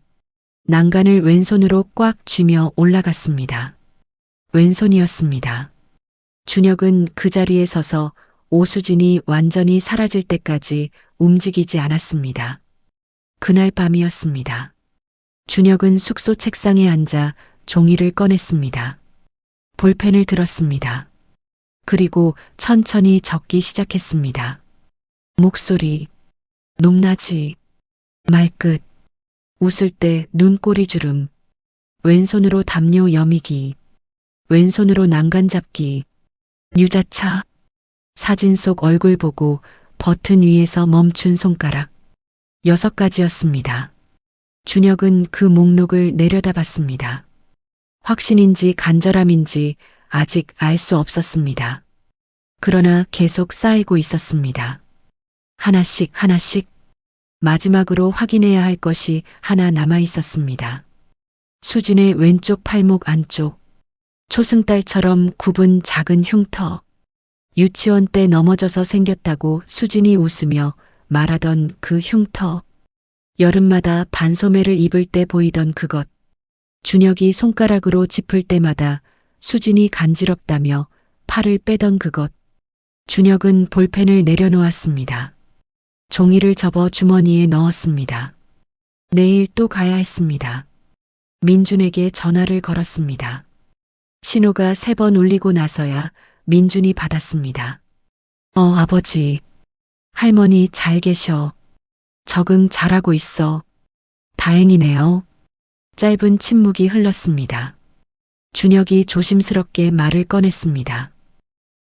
난간을 왼손으로 꽉 쥐며 올라갔습니다. 왼손이었습니다. 준혁은 그 자리에 서서 오수진이 완전히 사라질 때까지 움직이지 않았습니다. 그날 밤이었습니다. 준혁은 숙소 책상에 앉아 종이를 꺼냈습니다. 볼펜을 들었습니다. 그리고 천천히 적기 시작했습니다. 목소리, 높낮이, 말끝, 웃을 때 눈꼬리 주름, 왼손으로 담요 여미기, 왼손으로 난간 잡기, 유자차, 사진 속 얼굴 보고 버튼 위에서 멈춘 손가락. 6가지였습니다. 준혁은 그 목록을 내려다봤습니다. 확신인지 간절함인지 아직 알 수 없었습니다. 그러나 계속 쌓이고 있었습니다. 하나씩 하나씩. 마지막으로 확인해야 할 것이 하나 남아 있었습니다. 수진의 왼쪽 팔목 안쪽. 초승달처럼 굽은 작은 흉터. 유치원 때 넘어져서 생겼다고 수진이 웃으며 말하던 그 흉터. 여름마다 반소매를 입을 때 보이던 그것. 준혁이 손가락으로 짚을 때마다 수진이 간지럽다며 팔을 빼던 그것. 준혁은 볼펜을 내려놓았습니다. 종이를 접어 주머니에 넣었습니다. 내일 또 가야 했습니다. 민준에게 전화를 걸었습니다. 신호가 3번 울리고 나서야 민준이 받았습니다. 아버지. 할머니 잘 계셔. 적응 잘하고 있어. 다행이네요. 짧은 침묵이 흘렀습니다. 준혁이 조심스럽게 말을 꺼냈습니다.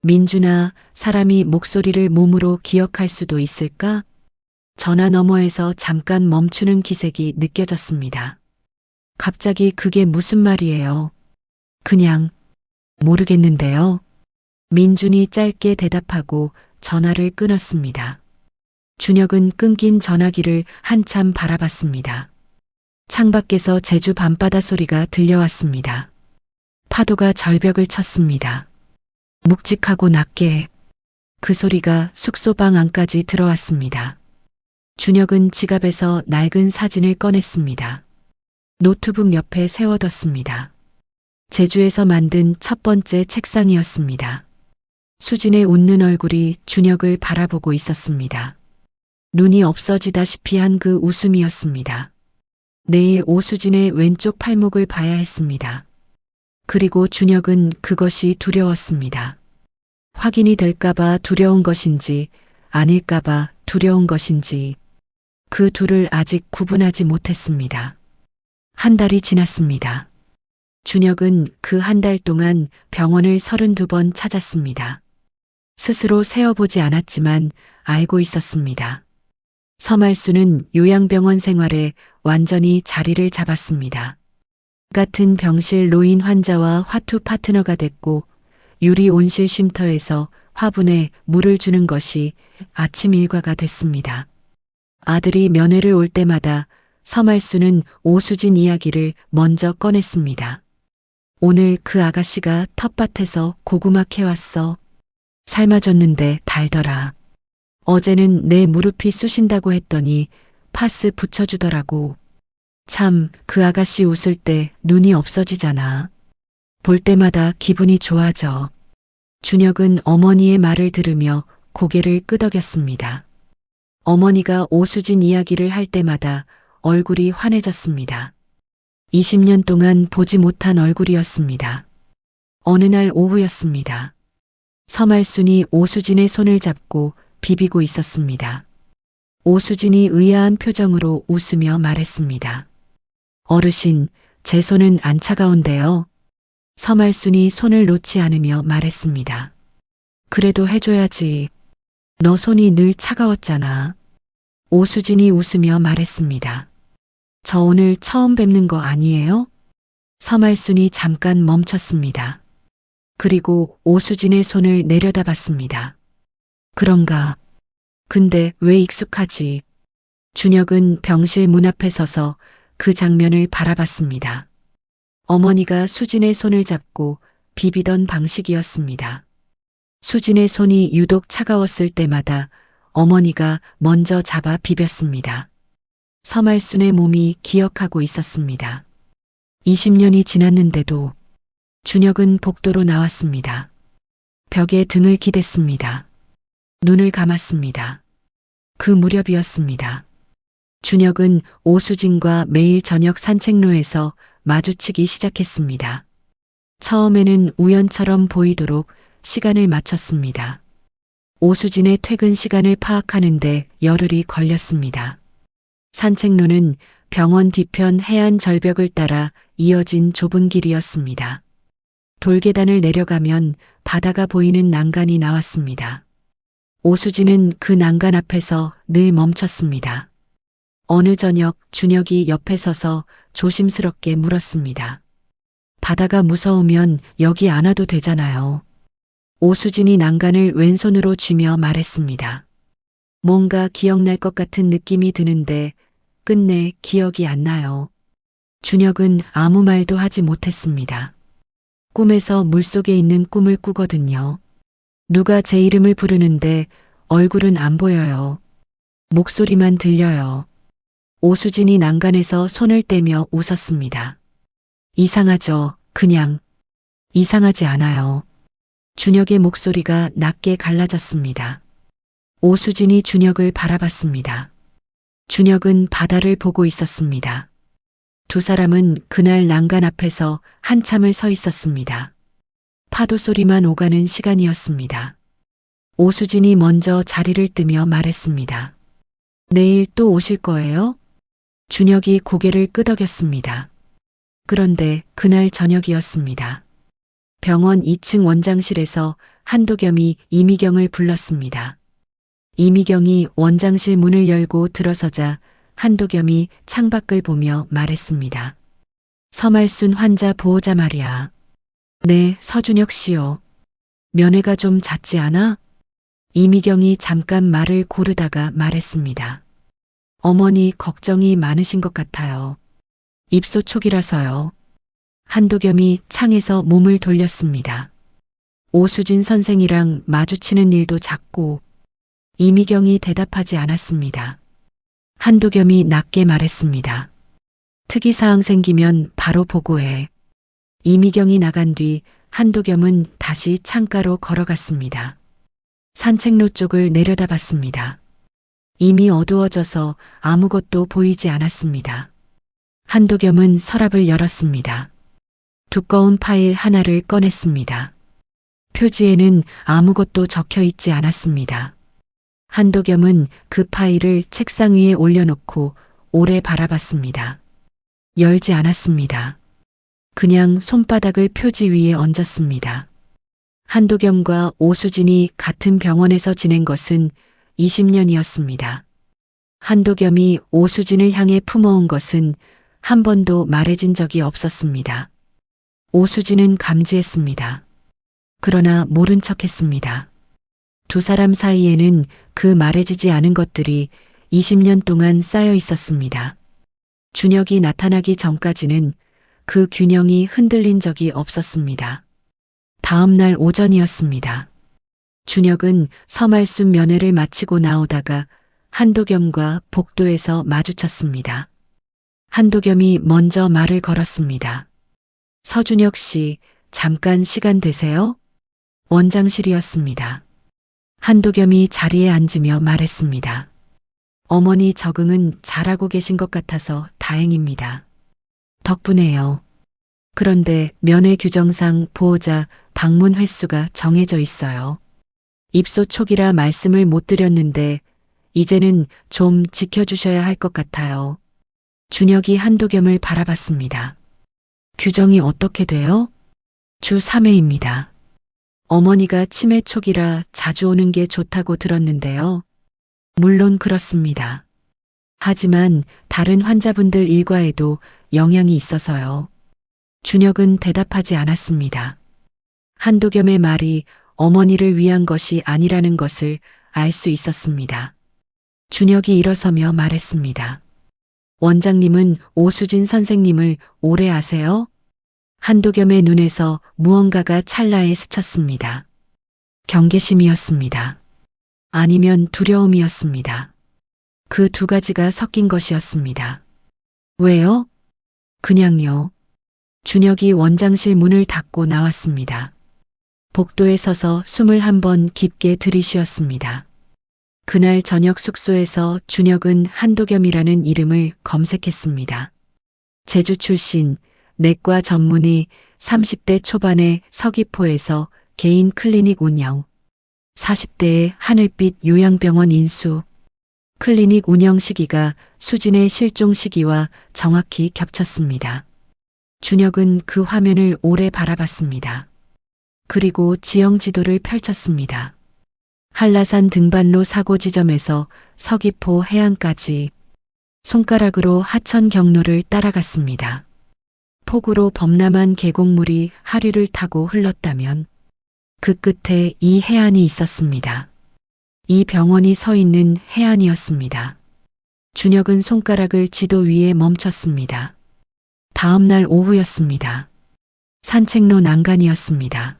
민준아, 사람이 목소리를 몸으로 기억할 수도 있을까? 전화 너머에서 잠깐 멈추는 기색이 느껴졌습니다. 갑자기 그게 무슨 말이에요? 그냥 모르겠는데요. 민준이 짧게 대답하고 전화를 끊었습니다. 준혁은 끊긴 전화기를 한참 바라봤습니다. 창밖에서 제주 밤바다 소리가 들려왔습니다. 파도가 절벽을 쳤습니다. 묵직하고 낮게. 그 소리가 숙소 방 안까지 들어왔습니다. 준혁은 지갑에서 낡은 사진을 꺼냈습니다. 노트북 옆에 세워뒀습니다. 제주에서 만든 첫 번째 책상이었습니다. 수진의 웃는 얼굴이 준혁을 바라보고 있었습니다. 눈이 없어지다시피 한 그 웃음이었습니다. 내일 오수진의 왼쪽 팔목을 봐야 했습니다. 그리고 준혁은 그것이 두려웠습니다. 확인이 될까봐 두려운 것인지 아닐까봐 두려운 것인지 그 둘을 아직 구분하지 못했습니다. 한 달이 지났습니다. 준혁은 그 한 달 동안 병원을 32번 찾았습니다. 스스로 세어보지 않았지만 알고 있었습니다. 서말수는 요양병원 생활에 완전히 자리를 잡았습니다. 같은 병실 노인 환자와 화투 파트너가 됐고 유리 온실 쉼터에서 화분에 물을 주는 것이 아침 일과가 됐습니다. 아들이 면회를 올 때마다 서말수는 오수진 이야기를 먼저 꺼냈습니다. 오늘 그 아가씨가 텃밭에서 고구마 캐왔어. 삶아줬는데 달더라. 어제는 내 무릎이 쑤신다고 했더니 파스 붙여주더라고. 참, 그 아가씨 웃을 때 눈이 없어지잖아. 볼 때마다 기분이 좋아져. 준혁은 어머니의 말을 들으며 고개를 끄덕였습니다. 어머니가 오수진 이야기를 할 때마다 얼굴이 환해졌습니다. 20년 동안 보지 못한 얼굴이었습니다. 어느 날 오후였습니다. 서말순이 오수진의 손을 잡고 비비고 있었습니다. 오수진이 의아한 표정으로 웃으며 말했습니다. 어르신, 제 손은 안 차가운데요. 서말순이 손을 놓지 않으며 말했습니다. 그래도 해줘야지. 너 손이 늘 차가웠잖아. 오수진이 웃으며 말했습니다. 저 오늘 처음 뵙는 거 아니에요? 서말순이 잠깐 멈췄습니다. 그리고 오수진의 손을 내려다봤습니다. 그런가? 근데 왜 익숙하지? 준혁은 병실 문 앞에 서서 그 장면을 바라봤습니다. 어머니가 수진의 손을 잡고 비비던 방식이었습니다. 수진의 손이 유독 차가웠을 때마다 어머니가 먼저 잡아 비볐습니다. 서말순의 몸이 기억하고 있었습니다. 20년이 지났는데도 준혁은 복도로 나왔습니다. 벽에 등을 기댔습니다. 눈을 감았습니다. 그 무렵이었습니다. 준혁은 오수진과 매일 저녁 산책로에서 마주치기 시작했습니다. 처음에는 우연처럼 보이도록 시간을 맞췄습니다. 오수진의 퇴근 시간을 파악하는데 열흘이 걸렸습니다. 산책로는 병원 뒤편 해안 절벽을 따라 이어진 좁은 길이었습니다. 돌계단을 내려가면 바다가 보이는 난간이 나왔습니다. 오수진은 그 난간 앞에서 늘 멈췄습니다. 어느 저녁 준혁이 옆에 서서 조심스럽게 물었습니다. 바다가 무서우면 여기 안 와도 되잖아요. 오수진이 난간을 왼손으로 쥐며 말했습니다. 뭔가 기억날 것 같은 느낌이 드는데 끝내 기억이 안 나요. 준혁은 아무 말도 하지 못했습니다. 꿈에서 물속에 있는 꿈을 꾸거든요. 누가 제 이름을 부르는데 얼굴은 안 보여요. 목소리만 들려요. 오수진이 난간에서 손을 떼며 웃었습니다. 이상하죠? 그냥 이상하지 않아요. 준혁의 목소리가 낮게 갈라졌습니다. 오수진이 준혁을 바라봤습니다. 준혁은 바다를 보고 있었습니다. 두 사람은 그날 난간 앞에서 한참을 서 있었습니다. 파도 소리만 오가는 시간이었습니다. 오수진이 먼저 자리를 뜨며 말했습니다. 내일 또 오실 거예요? 준혁이 고개를 끄덕였습니다. 그런데 그날 저녁이었습니다. 병원 2층 원장실에서 한도겸이 이미경을 불렀습니다. 이미경이 원장실 문을 열고 들어서자 한도겸이 창밖을 보며 말했습니다. 서말순 환자 보호자 말이야. 네, 서준혁 씨요. 면회가 좀 잦지 않아? 이미경이 잠깐 말을 고르다가 말했습니다. 어머니 걱정이 많으신 것 같아요. 입소 초기라서요. 한도겸이 창에서 몸을 돌렸습니다. 오수진 선생이랑 마주치는 일도 잦고 이미경이 대답하지 않았습니다. 한도겸이 낮게 말했습니다. 특이사항 생기면 바로 보고해. 이미경이 나간 뒤 한도겸은 다시 창가로 걸어갔습니다. 산책로 쪽을 내려다봤습니다. 이미 어두워져서 아무것도 보이지 않았습니다. 한도겸은 서랍을 열었습니다. 두꺼운 파일 하나를 꺼냈습니다. 표지에는 아무것도 적혀 있지 않았습니다. 한도겸은 그 파일을 책상 위에 올려놓고 오래 바라봤습니다. 열지 않았습니다. 그냥 손바닥을 표지 위에 얹었습니다. 한도겸과 오수진이 같은 병원에서 지낸 것은 20년이었습니다. 한도겸이 오수진을 향해 품어온 것은 한 번도 말해진 적이 없었습니다. 오수진은 감지했습니다. 그러나 모른 척했습니다. 두 사람 사이에는 그 말해지지 않은 것들이 20년 동안 쌓여 있었습니다. 준혁이 나타나기 전까지는 그 균형이 흔들린 적이 없었습니다. 다음 날 오전이었습니다. 준혁은 서말순 면회를 마치고 나오다가 한도겸과 복도에서 마주쳤습니다. 한도겸이 먼저 말을 걸었습니다. 서준혁 씨, 잠깐 시간 되세요? 원장실이었습니다. 한도겸이 자리에 앉으며 말했습니다. 어머니 적응은 잘하고 계신 것 같아서 다행입니다. 덕분에요. 그런데 면회 규정상 보호자 방문 횟수가 정해져 있어요. 입소 초기라 말씀을 못 드렸는데 이제는 좀 지켜주셔야 할 것 같아요. 준혁이 한도겸을 바라봤습니다. 규정이 어떻게 돼요? 주 3회입니다. 어머니가 치매 초기라 자주 오는 게 좋다고 들었는데요. 물론 그렇습니다. 하지만 다른 환자분들 일과에도 영향이 있어서요. 준혁은 대답하지 않았습니다. 한도겸의 말이 어머니를 위한 것이 아니라는 것을 알 수 있었습니다. 준혁이 일어서며 말했습니다. 원장님은 오수진 선생님을 오래 아세요? 한도겸의 눈에서 무언가가 찰나에 스쳤습니다. 경계심이었습니다. 아니면 두려움이었습니다. 그 두 가지가 섞인 것이었습니다. 왜요? 그냥요. 준혁이 원장실 문을 닫고 나왔습니다. 복도에 서서 숨을 한 번 깊게 들이쉬었습니다. 그날 저녁 숙소에서 준혁은 한도겸이라는 이름을 검색했습니다. 제주 출신, 내과 전문의, 30대 초반의 서귀포에서 개인 클리닉 운영, 40대의 하늘빛 요양병원 인수, 클리닉 운영 시기가 수진의 실종 시기와 정확히 겹쳤습니다. 준혁은 그 화면을 오래 바라봤습니다. 그리고 지형 지도를 펼쳤습니다. 한라산 등반로 사고 지점에서 서귀포 해안까지 손가락으로 하천 경로를 따라갔습니다. 폭우로 범람한 계곡물이 하류를 타고 흘렀다면 그 끝에 이 해안이 있었습니다. 이 병원이 서 있는 해안이었습니다. 준혁은 손가락을 지도 위에 멈췄습니다. 다음 날 오후였습니다. 산책로 난간이었습니다.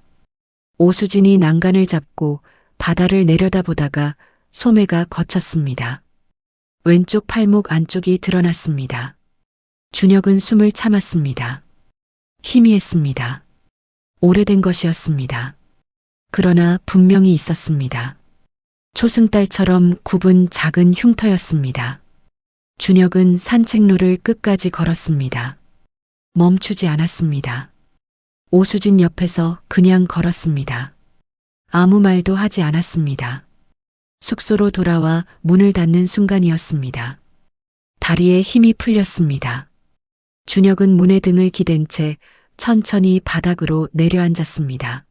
오수진이 난간을 잡고 바다를 내려다보다가 소매가 걷혔습니다. 왼쪽 팔목 안쪽이 드러났습니다. 준혁은 숨을 참았습니다. 희미했습니다. 오래된 것이었습니다. 그러나 분명히 있었습니다. 초승달처럼 굽은 작은 흉터였습니다. 준혁은 산책로를 끝까지 걸었습니다. 멈추지 않았습니다. 오수진 옆에서 그냥 걸었습니다. 아무 말도 하지 않았습니다. 숙소로 돌아와 문을 닫는 순간이었습니다. 다리에 힘이 풀렸습니다. 준혁은 문에 등을 기댄 채 천천히 바닥으로 내려앉았습니다.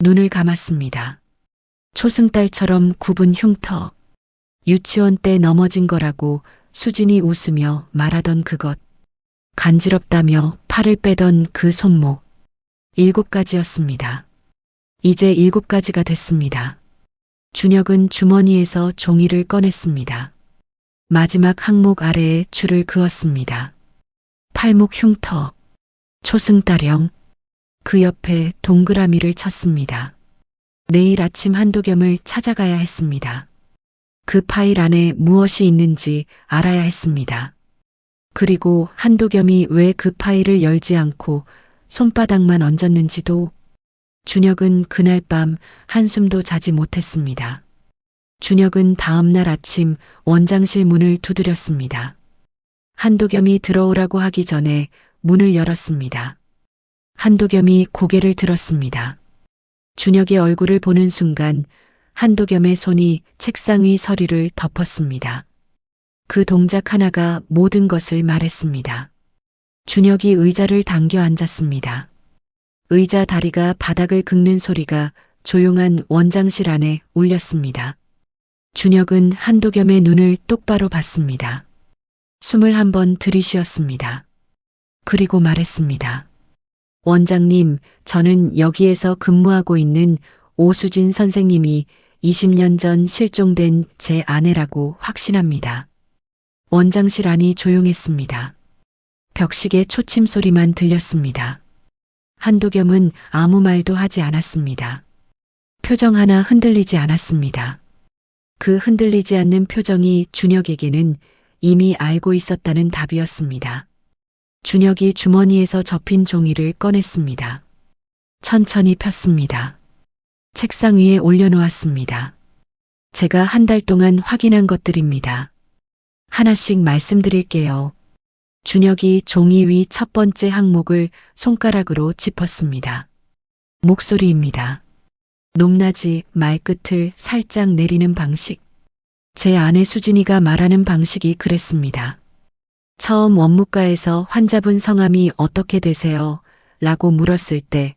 눈을 감았습니다. 초승달처럼 굽은 흉터. 유치원 때 넘어진 거라고 수진이 웃으며 말하던 그것. 간지럽다며 팔을 빼던 그 손목. 7가지였습니다. 이제 7가지가 됐습니다. 준혁은 주머니에서 종이를 꺼냈습니다. 마지막 항목 아래에 줄을 그었습니다. 팔목 흉터, 초승달형, 그 옆에 동그라미를 쳤습니다. 내일 아침 한도겸을 찾아가야 했습니다. 그 파일 안에 무엇이 있는지 알아야 했습니다. 그리고 한도겸이 왜 그 파일을 열지 않고 손바닥만 얹었는지도 준혁은 그날 밤 한숨도 자지 못했습니다. 준혁은 다음 날 아침 원장실 문을 두드렸습니다. 한도겸이 들어오라고 하기 전에 문을 열었습니다. 한도겸이 고개를 들었습니다. 준혁의 얼굴을 보는 순간 한도겸의 손이 책상 위 서류를 덮었습니다. 그 동작 하나가 모든 것을 말했습니다. 준혁이 의자를 당겨 앉았습니다. 의자 다리가 바닥을 긁는 소리가 조용한 원장실 안에 울렸습니다. 준혁은 한도겸의 눈을 똑바로 봤습니다. 숨을 한번 들이쉬었습니다. 그리고 말했습니다. 원장님, 저는 여기에서 근무하고 있는 오수진 선생님이 20년 전 실종된 제 아내라고 확신합니다. 원장실 안이 조용했습니다. 벽식의 초침 소리만 들렸습니다. 한도겸은 아무 말도 하지 않았습니다. 표정 하나 흔들리지 않았습니다. 그 흔들리지 않는 표정이 준혁에게는 이미 알고 있었다는 답이었습니다. 준혁이 주머니에서 접힌 종이를 꺼냈습니다. 천천히 폈습니다. 책상 위에 올려놓았습니다. 제가 한 달 동안 확인한 것들입니다. 하나씩 말씀드릴게요. 준혁이 종이 위 첫 번째 항목을 손가락으로 짚었습니다. 목소리입니다. 높낮이 말끝을 살짝 내리는 방식. 제 아내 수진이가 말하는 방식이 그랬습니다. 처음 원무과에서 환자분 성함이 어떻게 되세요? 라고 물었을 때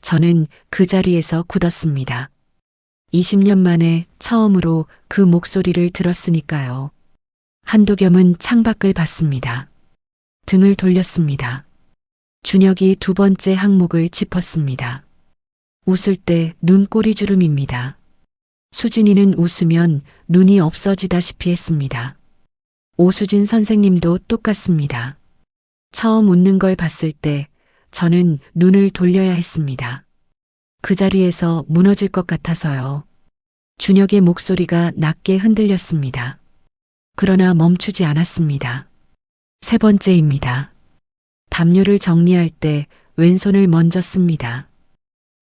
저는 그 자리에서 굳었습니다. 20년 만에 처음으로 그 목소리를 들었으니까요. 한도겸은 창밖을 봤습니다. 등을 돌렸습니다. 준혁이 두 번째 항목을 짚었습니다. 웃을 때 눈꼬리 주름입니다. 수진이는 웃으면 눈이 없어지다시피 했습니다. 오수진 선생님도 똑같습니다. 처음 웃는 걸 봤을 때 저는 눈을 돌려야 했습니다. 그 자리에서 무너질 것 같아서요. 준혁의 목소리가 낮게 흔들렸습니다. 그러나 멈추지 않았습니다. 세 번째입니다. 담요를 정리할 때 왼손을 먼저 씁니다.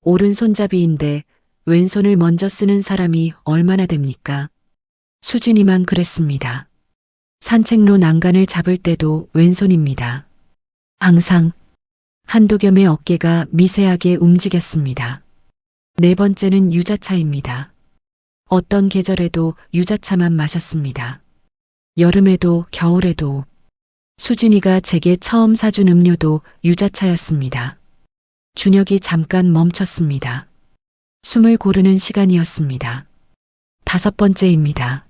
오른손잡이인데 왼손을 먼저 쓰는 사람이 얼마나 됩니까? 수진이만 그랬습니다. 산책로 난간을 잡을 때도 왼손입니다. 항상. 한도겸의 어깨가 미세하게 움직였습니다. 네 번째는 유자차입니다. 어떤 계절에도 유자차만 마셨습니다. 여름에도 겨울에도. 수진이가 제게 처음 사준 음료도 유자차였습니다. 준혁이 잠깐 멈췄습니다. 숨을 고르는 시간이었습니다. 다섯 번째입니다.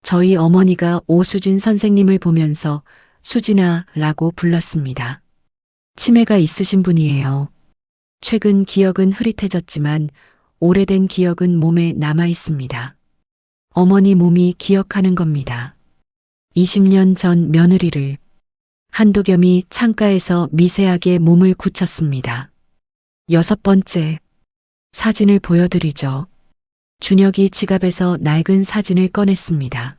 저희 어머니가 오수진 선생님을 보면서 수진아 라고 불렀습니다. 치매가 있으신 분이에요. 최근 기억은 흐릿해졌지만 오래된 기억은 몸에 남아 있습니다. 어머니 몸이 기억하는 겁니다. 20년 전 며느리를. 한도겸이 창가에서 미세하게 몸을 굳혔습니다. 여섯 번째. 사진을 보여드리죠. 준혁이 지갑에서 낡은 사진을 꺼냈습니다.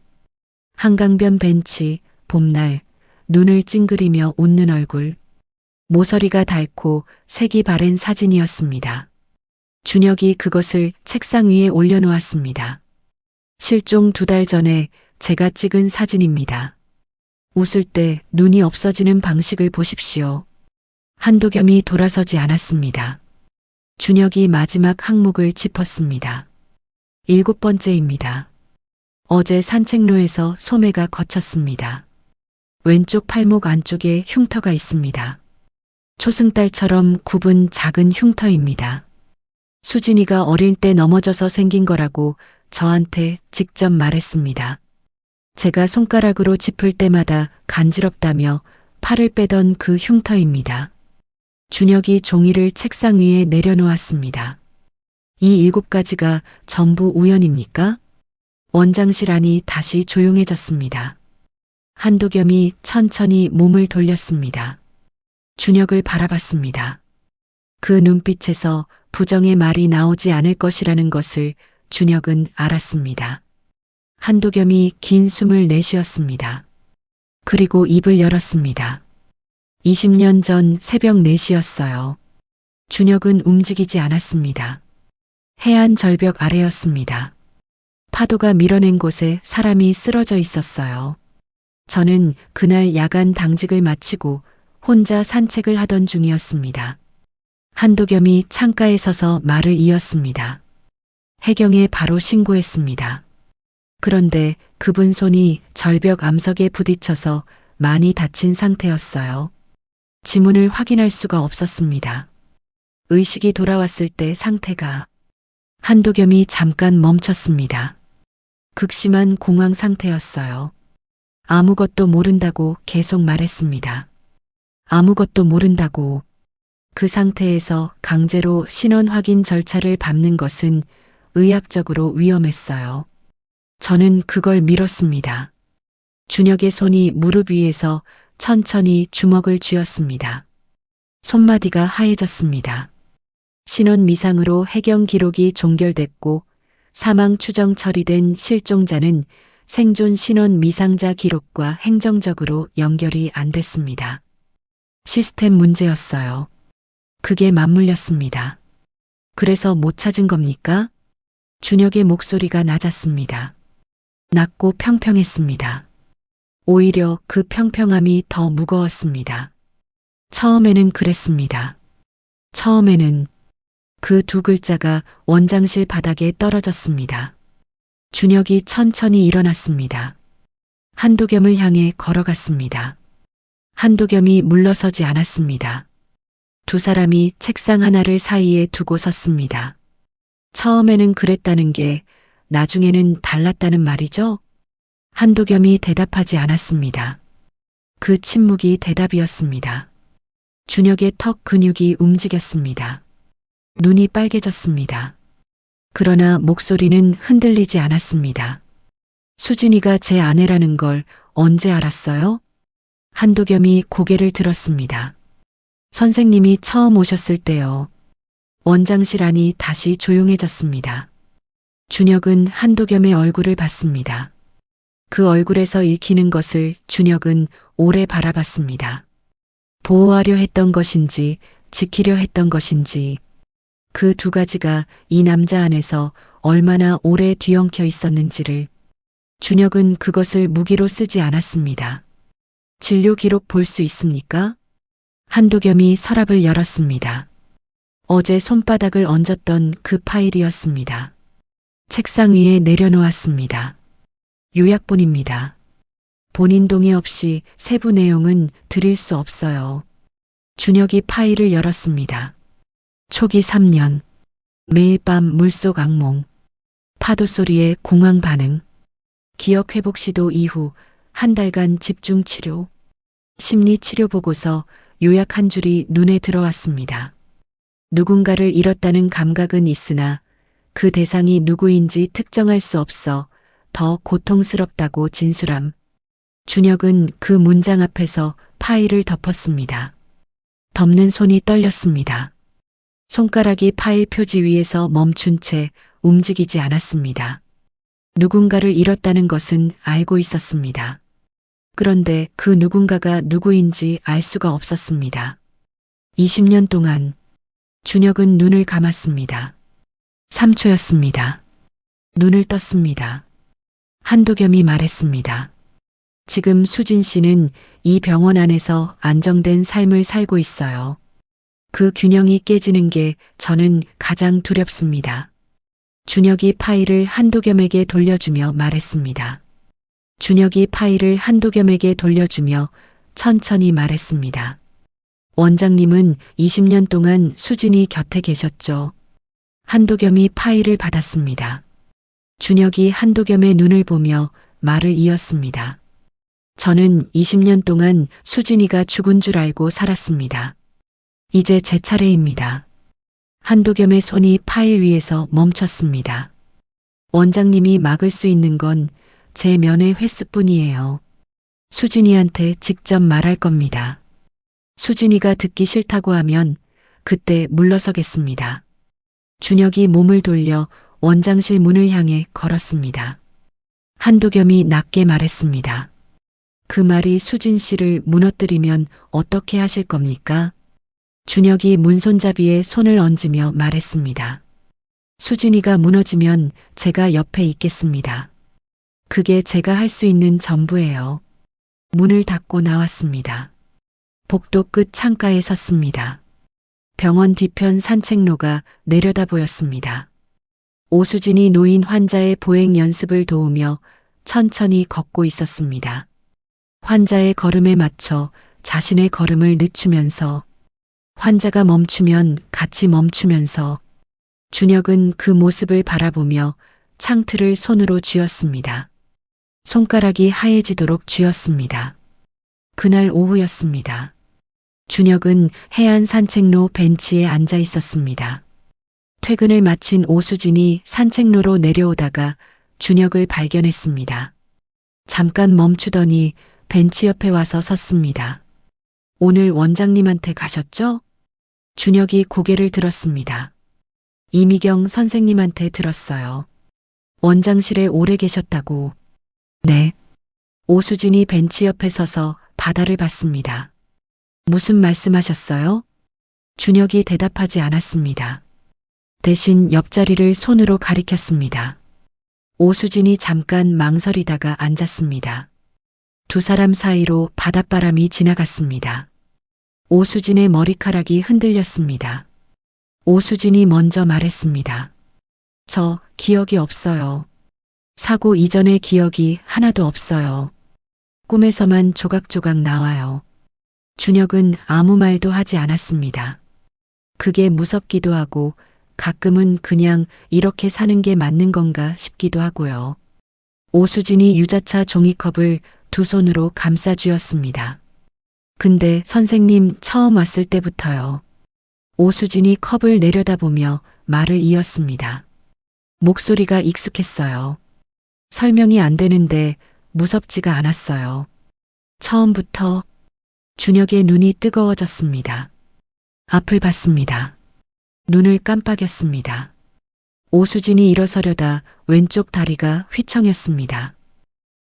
한강변 벤치, 봄날, 눈을 찡그리며 웃는 얼굴. 모서리가 닳고 색이 바랜 사진이었습니다. 준혁이 그것을 책상 위에 올려놓았습니다. 실종 2달 전에 제가 찍은 사진입니다. 웃을 때 눈이 없어지는 방식을 보십시오. 한도겸이 돌아서지 않았습니다. 준혁이 마지막 항목을 짚었습니다. 7번째입니다. 어제 산책로에서 소매가 거쳤습니다. 왼쪽 팔목 안쪽에 흉터가 있습니다. 초승달처럼 굽은 작은 흉터입니다. 수진이가 어릴 때 넘어져서 생긴 거라고 저한테 직접 말했습니다. 제가 손가락으로 짚을 때마다 간지럽다며 팔을 빼던 그 흉터입니다. 준혁이 종이를 책상 위에 내려놓았습니다. 이 7가지가 전부 우연입니까? 원장실 안이 다시 조용해졌습니다. 한도겸이 천천히 몸을 돌렸습니다. 준혁을 바라봤습니다. 그 눈빛에서 부정의 말이 나오지 않을 것이라는 것을 준혁은 알았습니다. 한도겸이 긴 숨을 내쉬었습니다. 그리고 입을 열었습니다. 20년 전 새벽 4시였어요. 준혁은 움직이지 않았습니다. 해안 절벽 아래였습니다. 파도가 밀어낸 곳에 사람이 쓰러져 있었어요. 저는 그날 야간 당직을 마치고 혼자 산책을 하던 중이었습니다. 한도겸이 창가에 서서 말을 이었습니다. 해경에 바로 신고했습니다. 그런데 그분 손이 절벽 암석에 부딪혀서 많이 다친 상태였어요. 지문을 확인할 수가 없었습니다. 의식이 돌아왔을 때 상태가 한도겸이 잠깐 멈췄습니다. 극심한 공황 상태였어요. 아무것도 모른다고 계속 말했습니다. 아무것도 모른다고. 그 상태에서 강제로 신원 확인 절차를 밟는 것은 의학적으로 위험했어요. 저는 그걸 미뤘습니다. 준혁의 손이 무릎 위에서 천천히 주먹을 쥐었습니다. 손마디가 하얘졌습니다. 신원 미상으로 해경 기록이 종결됐고 사망 추정 처리된 실종자는 생존 신원 미상자 기록과 행정적으로 연결이 안 됐습니다. 시스템 문제였어요. 그게 맞물렸습니다. 그래서 못 찾은 겁니까? 준혁의 목소리가 낮았습니다. 낮고 평평했습니다. 오히려 그 평평함이 더 무거웠습니다. 처음에는 그랬습니다. 처음에는 그 두 글자가 원장실 바닥에 떨어졌습니다. 준혁이 천천히 일어났습니다. 한도겸을 향해 걸어갔습니다. 한도겸이 물러서지 않았습니다. 두 사람이 책상 하나를 사이에 두고 섰습니다. 처음에는 그랬다는 게 나중에는 달랐다는 말이죠? 한도겸이 대답하지 않았습니다. 그 침묵이 대답이었습니다. 준혁의 턱 근육이 움직였습니다. 눈이 빨개졌습니다. 그러나 목소리는 흔들리지 않았습니다. 수진이가 제 아내라는 걸 언제 알았어요? 한도겸이 고개를 들었습니다. 선생님이 처음 오셨을 때요. 원장실 안이 다시 조용해졌습니다. 준혁은 한도겸의 얼굴을 봤습니다. 그 얼굴에서 읽히는 것을 준혁은 오래 바라봤습니다. 보호하려 했던 것인지 지키려 했던 것인지 그 두 가지가 이 남자 안에서 얼마나 오래 뒤엉켜 있었는지를 준혁은 그것을 무기로 쓰지 않았습니다. 진료 기록 볼 수 있습니까? 한도겸이 서랍을 열었습니다. 어제 손바닥을 얹었던 그 파일이었습니다. 책상 위에 내려놓았습니다. 요약본입니다. 본인 동의 없이 세부 내용은 드릴 수 없어요. 준혁이 파일을 열었습니다. 초기 3년, 매일 밤 물속 악몽, 파도 소리에 공황 반응, 기억 회복 시도 이후 한 달간 집중 치료, 심리 치료 보고서 요약 한 줄이 눈에 들어왔습니다. 누군가를 잃었다는 감각은 있으나 그 대상이 누구인지 특정할 수 없어 더 고통스럽다고 진술함. 준혁은 그 문장 앞에서 파일을 덮었습니다. 덮는 손이 떨렸습니다. 손가락이 파일 표지 위에서 멈춘 채 움직이지 않았습니다. 누군가를 잃었다는 것은 알고 있었습니다. 그런데 그 누군가가 누구인지 알 수가 없었습니다. 20년 동안 준혁은 눈을 감았습니다. 3초였습니다. 눈을 떴습니다. 한도겸이 말했습니다. 지금 수진 씨는 이 병원 안에서 안정된 삶을 살고 있어요. 그 균형이 깨지는 게 저는 가장 두렵습니다. 준혁이 파일을 한도겸에게 돌려주며 말했습니다. 준혁이 파일을 한도겸에게 돌려주며 천천히 말했습니다. 원장님은 20년 동안 수진이 곁에 계셨죠. 한도겸이 파일을 받았습니다. 준혁이 한도겸의 눈을 보며 말을 이었습니다. 저는 20년 동안 수진이가 죽은 줄 알고 살았습니다. 이제 제 차례입니다. 한도겸의 손이 파일 위에서 멈췄습니다. 원장님이 막을 수 있는 건 제 면회 횟수뿐이에요. 수진이한테 직접 말할 겁니다. 수진이가 듣기 싫다고 하면 그때 물러서겠습니다. 준혁이 몸을 돌려 원장실 문을 향해 걸었습니다. 한도겸이 낮게 말했습니다. 그 말이 수진 씨를 무너뜨리면 어떻게 하실 겁니까? 준혁이 문손잡이에 손을 얹으며 말했습니다. 수진이가 무너지면 제가 옆에 있겠습니다. 그게 제가 할 수 있는 전부예요. 문을 닫고 나왔습니다. 복도 끝 창가에 섰습니다. 병원 뒤편 산책로가 내려다 보였습니다. 오수진이 노인 환자의 보행 연습을 도우며 천천히 걷고 있었습니다. 환자의 걸음에 맞춰 자신의 걸음을 늦추면서 환자가 멈추면 같이 멈추면서 준혁은 그 모습을 바라보며 창틀을 손으로 쥐었습니다. 손가락이 하얘지도록 쥐었습니다. 그날 오후였습니다. 준혁은 해안 산책로 벤치에 앉아 있었습니다. 퇴근을 마친 오수진이 산책로로 내려오다가 준혁을 발견했습니다. 잠깐 멈추더니 벤치 옆에 와서 섰습니다. 오늘 원장님한테 가셨죠? 준혁이 고개를 들었습니다. 이미경 선생님한테 들었어요. 원장실에 오래 계셨다고. 네. 오수진이 벤치 옆에 서서 바다를 봤습니다. 무슨 말씀하셨어요? 준혁이 대답하지 않았습니다. 대신 옆자리를 손으로 가리켰습니다. 오수진이 잠깐 망설이다가 앉았습니다. 두 사람 사이로 바닷바람이 지나갔습니다. 오수진의 머리카락이 흔들렸습니다. 오수진이 먼저 말했습니다. 저 기억이 없어요. 사고 이전의 기억이 하나도 없어요. 꿈에서만 조각조각 나와요. 준혁은 아무 말도 하지 않았습니다. 그게 무섭기도 하고 가끔은 그냥 이렇게 사는 게 맞는 건가 싶기도 하고요. 오수진이 유자차 종이컵을 두 손으로 감싸 쥐었습니다. 근데 선생님 처음 왔을 때부터요. 오수진이 컵을 내려다보며 말을 이었습니다. 목소리가 익숙했어요. 설명이 안 되는데 무섭지가 않았어요. 처음부터. 준혁의 눈이 뜨거워졌습니다. 앞을 봤습니다. 눈을 깜빡였습니다. 오수진이 일어서려다 왼쪽 다리가 휘청였습니다.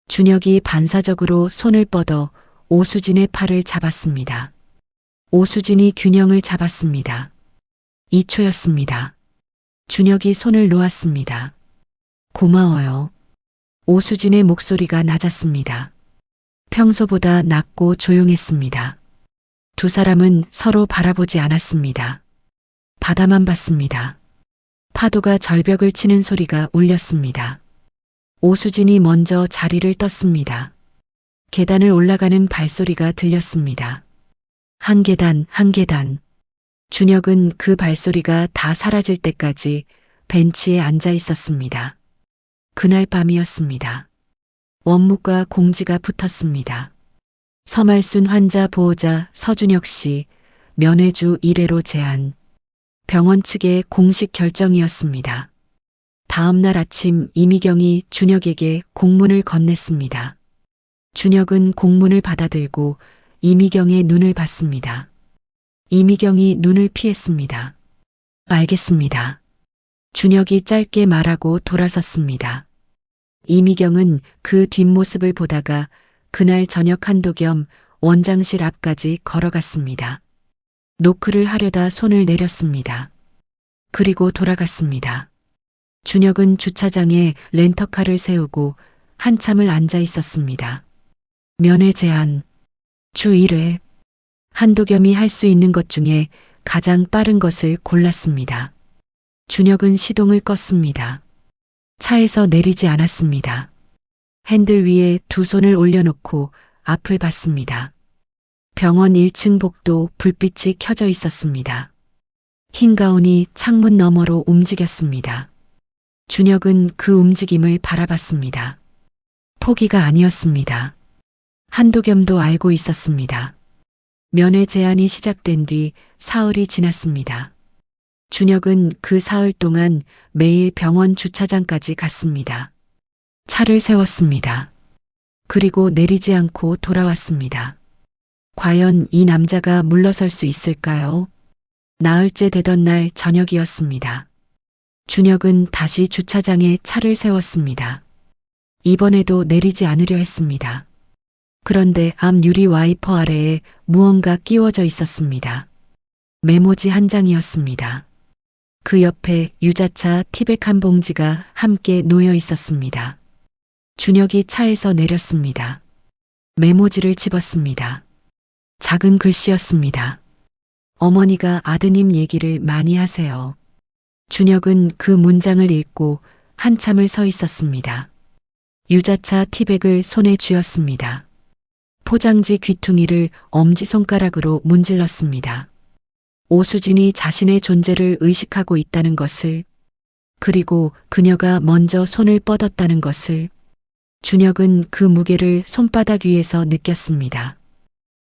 준혁이 반사적으로 손을 뻗어 오수진의 팔을 잡았습니다. 오수진이 균형을 잡았습니다. 2초였습니다. 준혁이 손을 놓았습니다. 고마워요. 오수진의 목소리가 낮았습니다. 평소보다 낮고 조용했습니다. 두 사람은 서로 바라보지 않았습니다. 바다만 봤습니다. 파도가 절벽을 치는 소리가 울렸습니다. 오수진이 먼저 자리를 떴습니다. 계단을 올라가는 발소리가 들렸습니다. 한 계단, 한 계단. 준혁은 그 발소리가 다 사라질 때까지 벤치에 앉아 있었습니다. 그날 밤이었습니다. 원무과 공지가 붙었습니다. 서말순 환자 보호자 서준혁 씨 면회주 1회로 제한. 병원 측의 공식 결정이었습니다. 다음 날 아침 이미경이 준혁에게 공문을 건넸습니다. 준혁은 공문을 받아들고 이미경의 눈을 봤습니다. 이미경이 눈을 피했습니다. 알겠습니다. 준혁이 짧게 말하고 돌아섰습니다. 이미경은 그 뒷모습을 보다가 그날 저녁 한도겸 원장실 앞까지 걸어갔습니다. 노크를 하려다 손을 내렸습니다. 그리고 돌아갔습니다. 준혁은 주차장에 렌터카를 세우고 한참을 앉아 있었습니다. 면회 제한. 주 1회. 한도겸이 할 수 있는 것 중에 가장 빠른 것을 골랐습니다. 준혁은 시동을 껐습니다. 차에서 내리지 않았습니다. 핸들 위에 두 손을 올려놓고 앞을 봤습니다. 병원 1층 복도 불빛이 켜져 있었습니다. 흰 가운이 창문 너머로 움직였습니다. 준혁은 그 움직임을 바라봤습니다. 포기가 아니었습니다. 한도겸도 알고 있었습니다. 면회 제한이 시작된 뒤 사흘이 지났습니다. 준혁은 그 사흘 동안 매일 병원 주차장까지 갔습니다. 차를 세웠습니다. 그리고 내리지 않고 돌아왔습니다. 과연 이 남자가 물러설 수 있을까요? 나흘째 되던 날 저녁이었습니다. 준혁은 다시 주차장에 차를 세웠습니다. 이번에도 내리지 않으려 했습니다. 그런데 앞 유리 와이퍼 아래에 무언가 끼워져 있었습니다. 메모지 한 장이었습니다. 그 옆에 유자차 티백 한 봉지가 함께 놓여 있었습니다. 준혁이 차에서 내렸습니다. 메모지를 집었습니다. 작은 글씨였습니다. 어머니가 아드님 얘기를 많이 하세요. 준혁은 그 문장을 읽고 한참을 서 있었습니다. 유자차 티백을 손에 쥐었습니다. 포장지 귀퉁이를 엄지손가락으로 문질렀습니다. 오수진이 자신의 존재를 의식하고 있다는 것을, 그리고 그녀가 먼저 손을 뻗었다는 것을 준혁은 그 무게를 손바닥 위에서 느꼈습니다.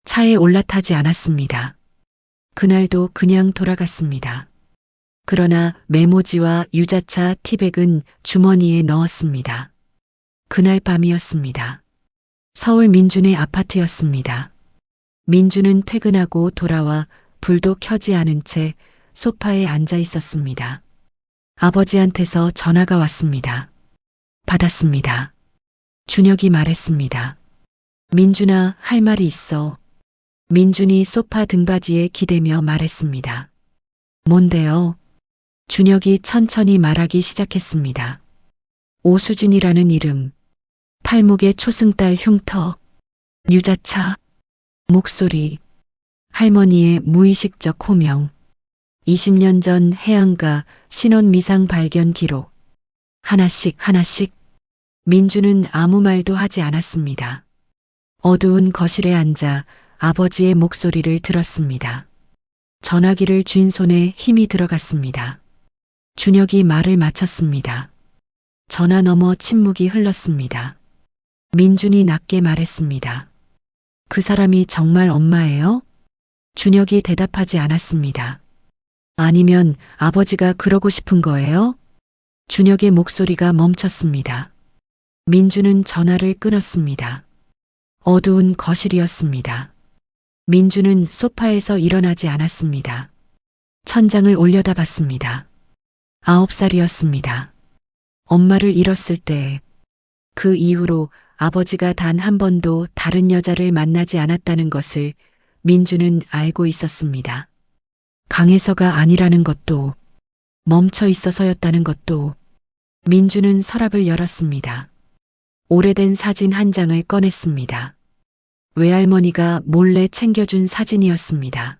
차에 올라타지 않았습니다. 그날도 그냥 돌아갔습니다. 그러나 메모지와 유자차 티백은 주머니에 넣었습니다. 그날 밤이었습니다. 서울 민준의 아파트였습니다. 민준은 퇴근하고 돌아와 불도 켜지 않은 채 소파에 앉아 있었습니다. 아버지한테서 전화가 왔습니다. 받았습니다. 준혁이 말했습니다. 민준아, 할 말이 있어. 민준이 소파 등받이에 기대며 말했습니다. 뭔데요? 준혁이 천천히 말하기 시작했습니다. 오수진이라는 이름, 팔목의 초승달 흉터, 유자차, 목소리, 할머니의 무의식적 호명, 20년 전 해안가 신원 미상 발견 기록, 하나씩 하나씩. 민주는 아무 말도 하지 않았습니다. 어두운 거실에 앉아 아버지의 목소리를 들었습니다. 전화기를 쥔 손에 힘이 들어갔습니다. 준혁이 말을 마쳤습니다. 전화 너머 침묵이 흘렀습니다. 민준이 낮게 말했습니다. 그 사람이 정말 엄마예요? 준혁이 대답하지 않았습니다. 아니면 아버지가 그러고 싶은 거예요? 준혁의 목소리가 멈췄습니다. 민주는 전화를 끊었습니다. 어두운 거실이었습니다. 민주는 소파에서 일어나지 않았습니다. 천장을 올려다봤습니다. 9살이었습니다. 엄마를 잃었을 때, 그 이후로 아버지가 단 한 번도 다른 여자를 만나지 않았다는 것을 민주는 알고 있었습니다. 강해서가 아니라는 것도, 멈춰 있어서였다는 것도. 민주는 서랍을 열었습니다. 오래된 사진 한 장을 꺼냈습니다. 외할머니가 몰래 챙겨준 사진이었습니다.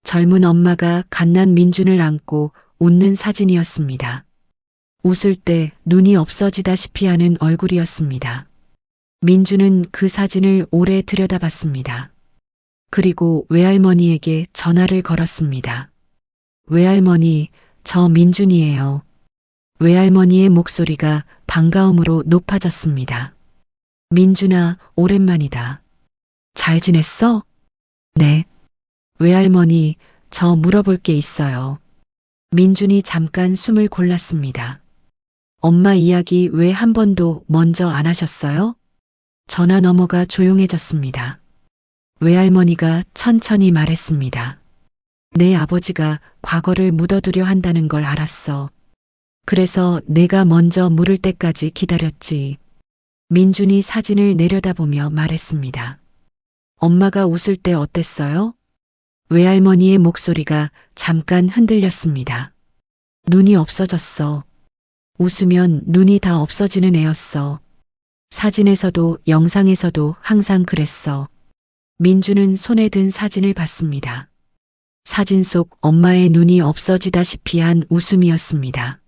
젊은 엄마가 갓난 민준을 안고 웃는 사진이었습니다. 웃을 때 눈이 없어지다시피 하는 얼굴이었습니다. 민주는 그 사진을 오래 들여다봤습니다. 그리고 외할머니에게 전화를 걸었습니다. 외할머니, 저 민준이에요. 외할머니의 목소리가 반가움으로 높아졌습니다. 민준아, 오랜만이다. 잘 지냈어? 네. 외할머니, 저 물어볼 게 있어요. 민준이 잠깐 숨을 골랐습니다. 엄마 이야기 왜 한 번도 먼저 안 하셨어요? 전화 너머가 조용해졌습니다. 외할머니가 천천히 말했습니다. 내 아버지가 과거를 묻어두려 한다는 걸 알았어. 그래서 내가 먼저 물을 때까지 기다렸지. 민준이 사진을 내려다보며 말했습니다. 엄마가 웃을 때 어땠어요? 외할머니의 목소리가 잠깐 흔들렸습니다. 눈이 없어졌어. 웃으면 눈이 다 없어지는 애였어. 사진에서도 영상에서도 항상 그랬어. 민주는 손에 든 사진을 봤습니다. 사진 속 엄마의 눈이 없어지다시피 한 웃음이었습니다.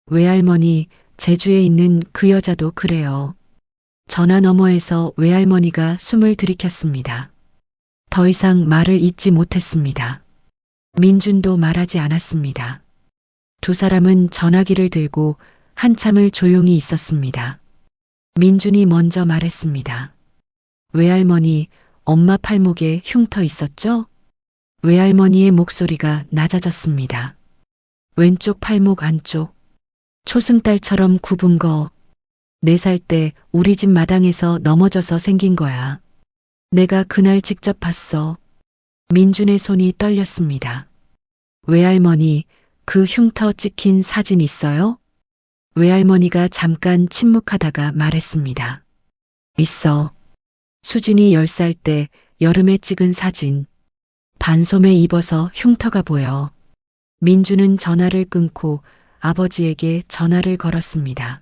외할머니, 제주에 있는 그 여자도 그래요. 전화 너머에서 외할머니가 숨을 들이켰습니다. 더 이상 말을 잇지 못했습니다. 민준도 말하지 않았습니다. 두 사람은 전화기를 들고 한참을 조용히 있었습니다. 민준이 먼저 말했습니다. 외할머니, 엄마 팔목에 흉터 있었죠? 외할머니의 목소리가 낮아졌습니다. 왼쪽 팔목 안쪽. 초승달처럼 굽은 거. 4살 때 우리 집 마당에서 넘어져서 생긴 거야. 내가 그날 직접 봤어. 민준의 손이 떨렸습니다. 외할머니, 그 흉터 찍힌 사진 있어요? 외할머니가 잠깐 침묵하다가 말했습니다. 있어. 수진이 10살 때 여름에 찍은 사진. 반소매 입어서 흉터가 보여. 민주는 전화를 끊고 아버지에게 전화를 걸었습니다.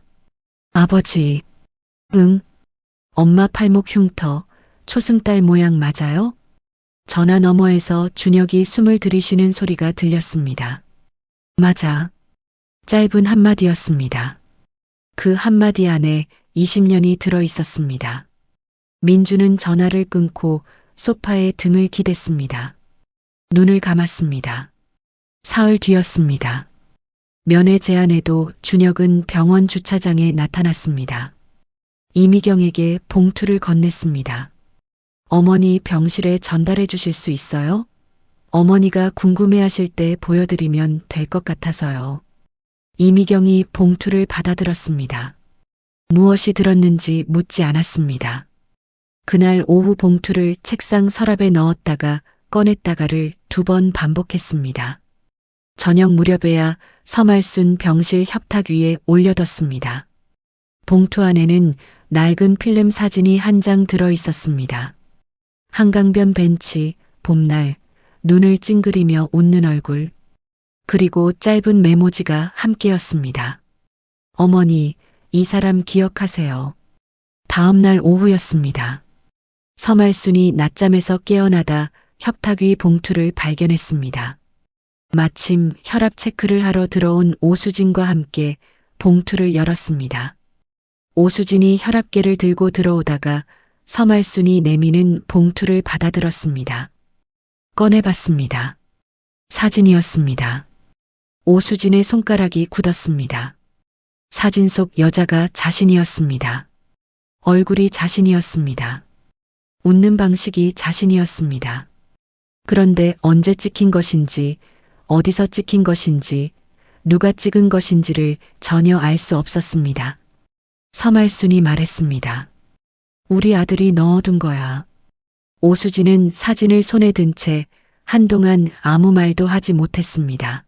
아버지, 응? 엄마 팔목 흉터, 초승달 모양 맞아요? 전화 너머에서 준혁이 숨을 들이쉬는 소리가 들렸습니다. 맞아. 짧은 한마디였습니다. 그 한마디 안에 20년이 들어 있었습니다. 민주는 전화를 끊고 소파에 등을 기댔습니다. 눈을 감았습니다. 사흘 뒤였습니다. 면회 제안에도 준혁은 병원 주차장에 나타났습니다. 이미경에게 봉투를 건넸습니다. 어머니 병실에 전달해 주실 수 있어요? 어머니가 궁금해하실 때 보여드리면 될 것 같아서요. 이미경이 봉투를 받아들었습니다. 무엇이 들었는지 묻지 않았습니다. 그날 오후 봉투를 책상 서랍에 넣었다가 꺼냈다가를 2번 반복했습니다. 저녁 무렵에야 서말순 병실 협탁 위에 올려뒀습니다. 봉투 안에는 낡은 필름 사진이 한 장 들어 있었습니다. 한강변 벤치, 봄날, 눈을 찡그리며 웃는 얼굴, 그리고 짧은 메모지가 함께였습니다. 어머니, 이 사람 기억하세요. 다음 날 오후였습니다. 서말순이 낮잠에서 깨어나다 협탁 위 봉투를 발견했습니다. 마침 혈압 체크를 하러 들어온 오수진과 함께 봉투를 열었습니다. 오수진이 혈압계를 들고 들어오다가 서말순이 내미는 봉투를 받아들었습니다. 꺼내봤습니다. 사진이었습니다. 오수진의 손가락이 굳었습니다. 사진 속 여자가 자신이었습니다. 얼굴이 자신이었습니다. 웃는 방식이 자신이었습니다. 그런데 언제 찍힌 것인지, 어디서 찍힌 것인지, 누가 찍은 것인지를 전혀 알 수 없었습니다. 서말순이 말했습니다. 우리 아들이 넣어둔 거야. 오수진은 사진을 손에 든 채 한동안 아무 말도 하지 못했습니다.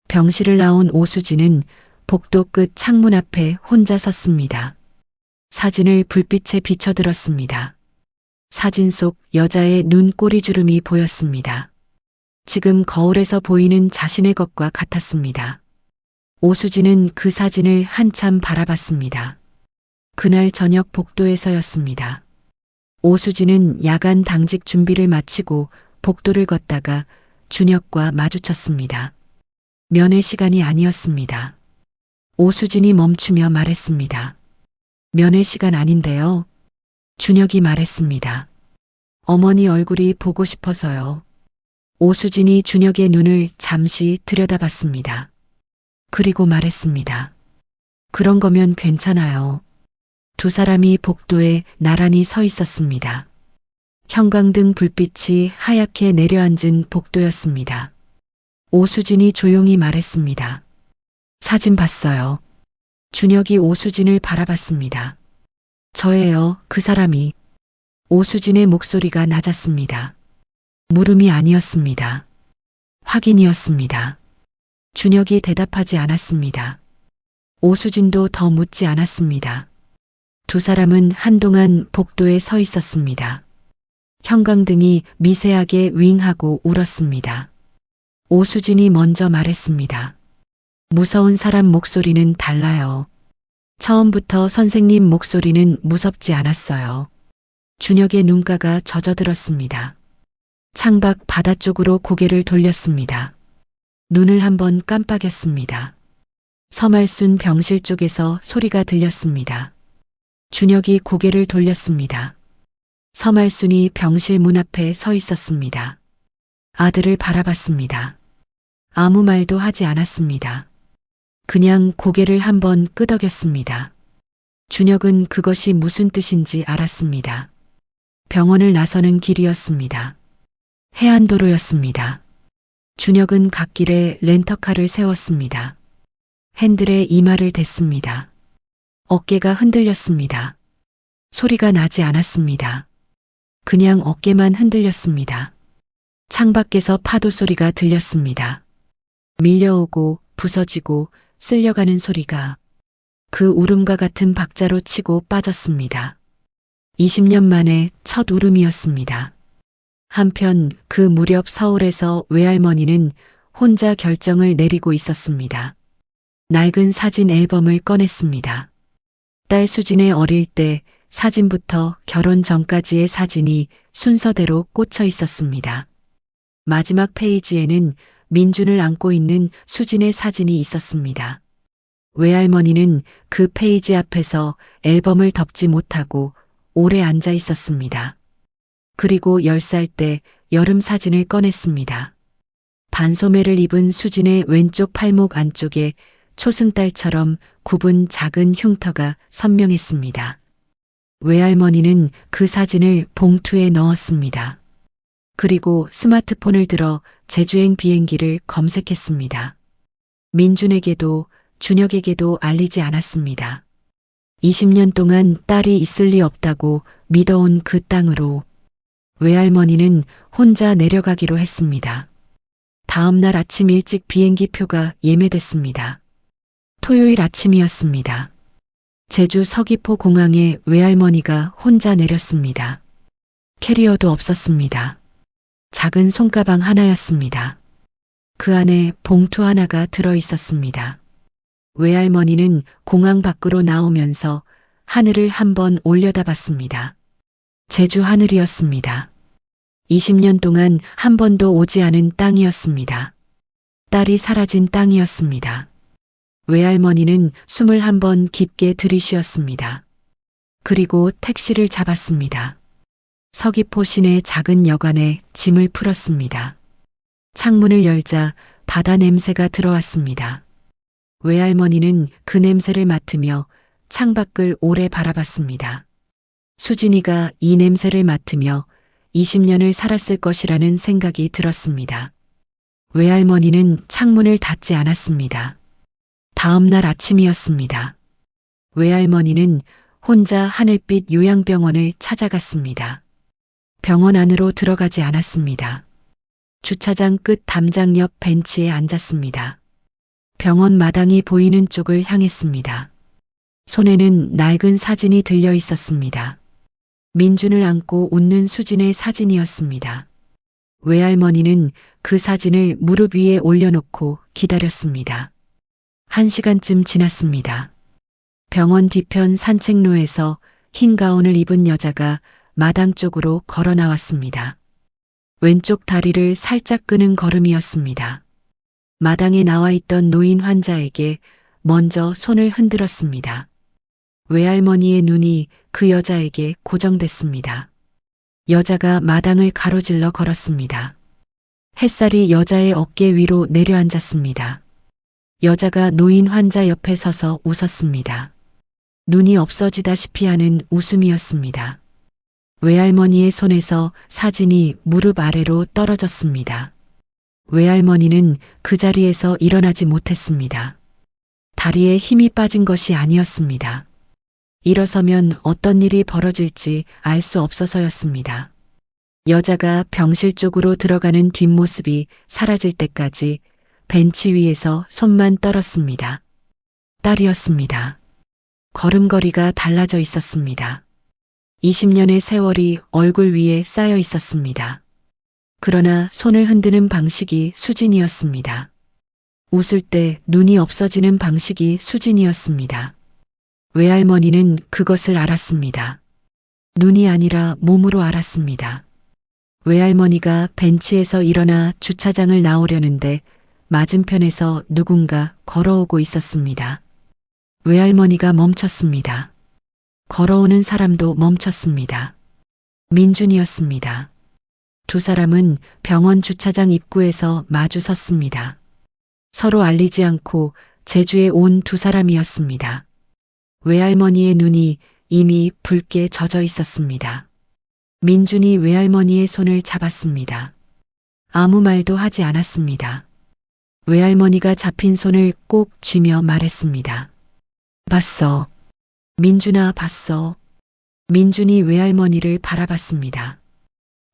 병실을 나온 오수진은 복도 끝 창문 앞에 혼자 섰습니다. 사진을 불빛에 비춰들었습니다. 사진 속 여자의 눈 꼬리주름이 보였습니다. 지금 거울에서 보이는 자신의 것과 같았습니다. 오수진은 그 사진을 한참 바라봤습니다. 그날 저녁 복도에서였습니다. 오수진은 야간 당직 준비를 마치고 복도를 걷다가 준혁과 마주쳤습니다. 면회 시간이 아니었습니다. 오수진이 멈추며 말했습니다. 면회 시간 아닌데요. 준혁이 말했습니다. 어머니 얼굴이 보고 싶어서요. 오수진이 준혁의 눈을 잠시 들여다봤습니다. 그리고 말했습니다. 그런 거면 괜찮아요. 두 사람이 복도에 나란히 서 있었습니다. 형광등 불빛이 하얗게 내려앉은 복도였습니다. 오수진이 조용히 말했습니다. 사진 봤어요. 준혁이 오수진을 바라봤습니다. 저예요, 그 사람이. 오수진의 목소리가 낮았습니다. 물음이 아니었습니다. 확인이었습니다. 준혁이 대답하지 않았습니다. 오수진도 더 묻지 않았습니다. 두 사람은 한동안 복도에 서 있었습니다. 형광등이 미세하게 윙하고 울었습니다. 오수진이 먼저 말했습니다. 무서운 사람 목소리는 달라요. 처음부터 선생님 목소리는 무섭지 않았어요. 준혁의 눈가가 젖어들었습니다. 창밖 바다 쪽으로 고개를 돌렸습니다. 눈을 한번 깜빡였습니다. 서말순 병실 쪽에서 소리가 들렸습니다. 준혁이 고개를 돌렸습니다. 서말순이 병실 문 앞에 서 있었습니다. 아들을 바라봤습니다. 아무 말도 하지 않았습니다. 그냥 고개를 한번 끄덕였습니다. 준혁은 그것이 무슨 뜻인지 알았습니다. 병원을 나서는 길이었습니다. 해안도로였습니다. 준혁은 갓길에 렌터카를 세웠습니다. 핸들에 이마를 댔습니다. 어깨가 흔들렸습니다. 소리가 나지 않았습니다. 그냥 어깨만 흔들렸습니다. 창밖에서 파도 소리가 들렸습니다. 밀려오고 부서지고 쓸려가는 소리가 그 울음과 같은 박자로 치고 빠졌습니다. 20년 만에 첫 울음이었습니다. 한편 그 무렵 서울에서 외할머니는 혼자 결정을 내리고 있었습니다. 낡은 사진 앨범을 꺼냈습니다. 딸 수진의 어릴 때 사진부터 결혼 전까지의 사진이 순서대로 꽂혀 있었습니다. 마지막 페이지에는 민준을 안고 있는 수진의 사진이 있었습니다. 외할머니는 그 페이지 앞에서 앨범을 덮지 못하고 오래 앉아 있었습니다. 그리고 10살 때 여름 사진을 꺼냈습니다. 반소매를 입은 수진의 왼쪽 팔목 안쪽에 초승달처럼 굽은 작은 흉터가 선명했습니다. 외할머니는 그 사진을 봉투에 넣었습니다. 그리고 스마트폰을 들어 제주행 비행기를 검색했습니다. 민준에게도 준혁에게도 알리지 않았습니다. 20년 동안 딸이 있을 리 없다고 믿어온 그 땅으로 외할머니는 혼자 내려가기로 했습니다. 다음 날 아침 일찍 비행기 표가 예매됐습니다. 토요일 아침이었습니다. 제주 서귀포 공항에 외할머니가 혼자 내렸습니다. 캐리어도 없었습니다. 작은 손가방 하나였습니다. 그 안에 봉투 하나가 들어 있었습니다. 외할머니는 공항 밖으로 나오면서 하늘을 한번 올려다봤습니다. 제주 하늘이었습니다. 20년 동안 한 번도 오지 않은 땅이었습니다. 딸이 사라진 땅이었습니다. 외할머니는 숨을 한번 깊게 들이쉬었습니다. 그리고 택시를 잡았습니다. 서귀포 시내 작은 여관에 짐을 풀었습니다. 창문을 열자 바다 냄새가 들어왔습니다. 외할머니는 그 냄새를 맡으며 창밖을 오래 바라봤습니다. 수진이가 이 냄새를 맡으며 20년을 살았을 것이라는 생각이 들었습니다. 외할머니는 창문을 닫지 않았습니다. 다음 날 아침이었습니다. 외할머니는 혼자 하늘빛 요양병원을 찾아갔습니다. 병원 안으로 들어가지 않았습니다. 주차장 끝 담장 옆 벤치에 앉았습니다. 병원 마당이 보이는 쪽을 향했습니다. 손에는 낡은 사진이 들려 있었습니다. 민준을 안고 웃는 수진의 사진이었습니다. 외할머니는 그 사진을 무릎 위에 올려놓고 기다렸습니다. 1시간쯤 지났습니다. 병원 뒤편 산책로에서 흰 가운을 입은 여자가 마당 쪽으로 걸어 나왔습니다. 왼쪽 다리를 살짝 끄는 걸음이었습니다. 마당에 나와 있던 노인 환자에게 먼저 손을 흔들었습니다. 외할머니의 눈이 그 여자에게 고정됐습니다. 여자가 마당을 가로질러 걸었습니다. 햇살이 여자의 어깨 위로 내려앉았습니다. 여자가 노인 환자 옆에 서서 웃었습니다. 눈이 없어지다시피 하는 웃음이었습니다. 외할머니의 손에서 사진이 무릎 아래로 떨어졌습니다. 외할머니는 그 자리에서 일어나지 못했습니다. 다리에 힘이 빠진 것이 아니었습니다. 일어서면 어떤 일이 벌어질지 알 수 없어서였습니다. 여자가 병실 쪽으로 들어가는 뒷모습이 사라질 때까지 벤치 위에서 손만 떨었습니다. 딸이었습니다. 걸음걸이가 달라져 있었습니다. 20년의 세월이 얼굴 위에 쌓여 있었습니다. 그러나 손을 흔드는 방식이 수진이었습니다. 웃을 때 눈이 없어지는 방식이 수진이었습니다. 외할머니는 그것을 알았습니다. 눈이 아니라 몸으로 알았습니다. 외할머니가 벤치에서 일어나 주차장을 나오려는데 맞은편에서 누군가 걸어오고 있었습니다. 외할머니가 멈췄습니다. 걸어오는 사람도 멈췄습니다. 민준이었습니다. 두 사람은 병원 주차장 입구에서 마주 섰습니다. 서로 알리지 않고 제주에 온 두 사람이었습니다. 외할머니의 눈이 이미 붉게 젖어 있었습니다. 민준이 외할머니의 손을 잡았습니다. 아무 말도 하지 않았습니다. 외할머니가 잡힌 손을 꼭 쥐며 말했습니다. 봤어. 민준아, 봤어. 민준이 외할머니를 바라봤습니다.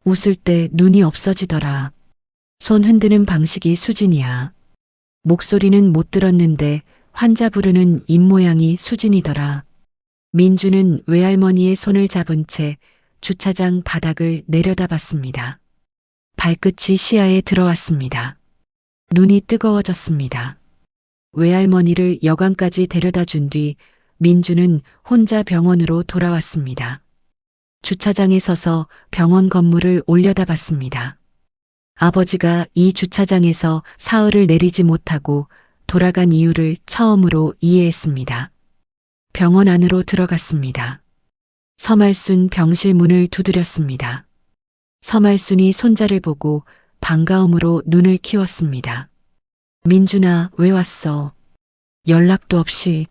웃을 때 눈이 없어지더라. 손 흔드는 방식이 수진이야. 목소리는 못 들었는데 환자 부르는 입모양이 수진이더라. 민준은 외할머니의 손을 잡은 채 주차장 바닥을 내려다봤습니다. 발끝이 시야에 들어왔습니다. 눈이 뜨거워졌습니다. 외할머니를 여관까지 데려다 준 뒤 민주는 혼자 병원으로 돌아왔습니다. 주차장에 서서 병원 건물을 올려다봤습니다. 아버지가 이 주차장에서 사흘을 내리지 못하고 돌아간 이유를 처음으로 이해했습니다. 병원 안으로 들어갔습니다. 서말순 병실 문을 두드렸습니다. 서말순이 손자를 보고 반가움으로 눈을 키웠습니다. 민준아, 왜 왔어? 연락도 없이.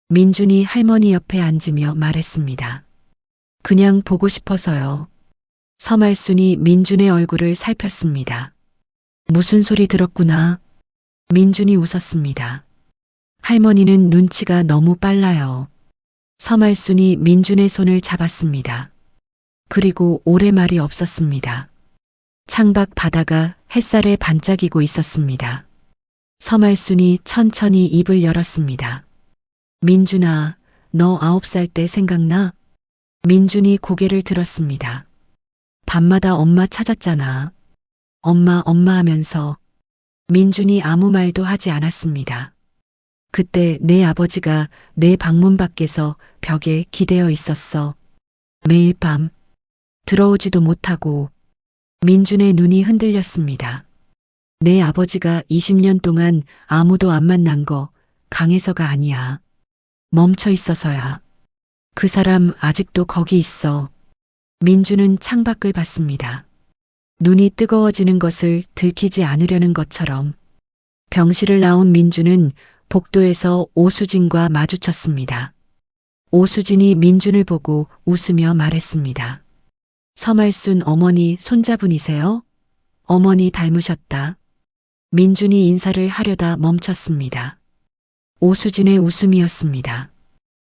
민준이 할머니 옆에 앉으며 말했습니다. 그냥 보고 싶어서요. 서말순이 민준의 얼굴을 살폈습니다. 무슨 소리 들었구나. 민준이 웃었습니다. 할머니는 눈치가 너무 빨라요. 서말순이 민준의 손을 잡았습니다. 그리고 오래 말이 없었습니다. 창밖 바다가 햇살에 반짝이고 있었습니다. 서말순이 천천히 입을 열었습니다. 민준아, 너 9살 때 생각나? 민준이 고개를 들었습니다. 밤마다 엄마 찾았잖아. 엄마 하면서. 민준이 아무 말도 하지 않았습니다. 그때 내 아버지가 내 방문 밖에서 벽에 기대어 있었어. 매일 밤. 들어오지도 못하고. 민준의 눈이 흔들렸습니다. 내 아버지가 20년 동안 아무도 안 만난 거 강해서가 아니야. 멈춰 있어서야. 그 사람 아직도 거기 있어. 민준은 창밖을 봤습니다. 눈이 뜨거워지는 것을 들키지 않으려는 것처럼. 병실을 나온 민준은 복도에서 오수진과 마주쳤습니다. 오수진이 민준을 보고 웃으며 말했습니다. 서말순 어머니 손자분이세요? 어머니 닮으셨다. 민준이 인사를 하려다 멈췄습니다. 오수진의 웃음이었습니다.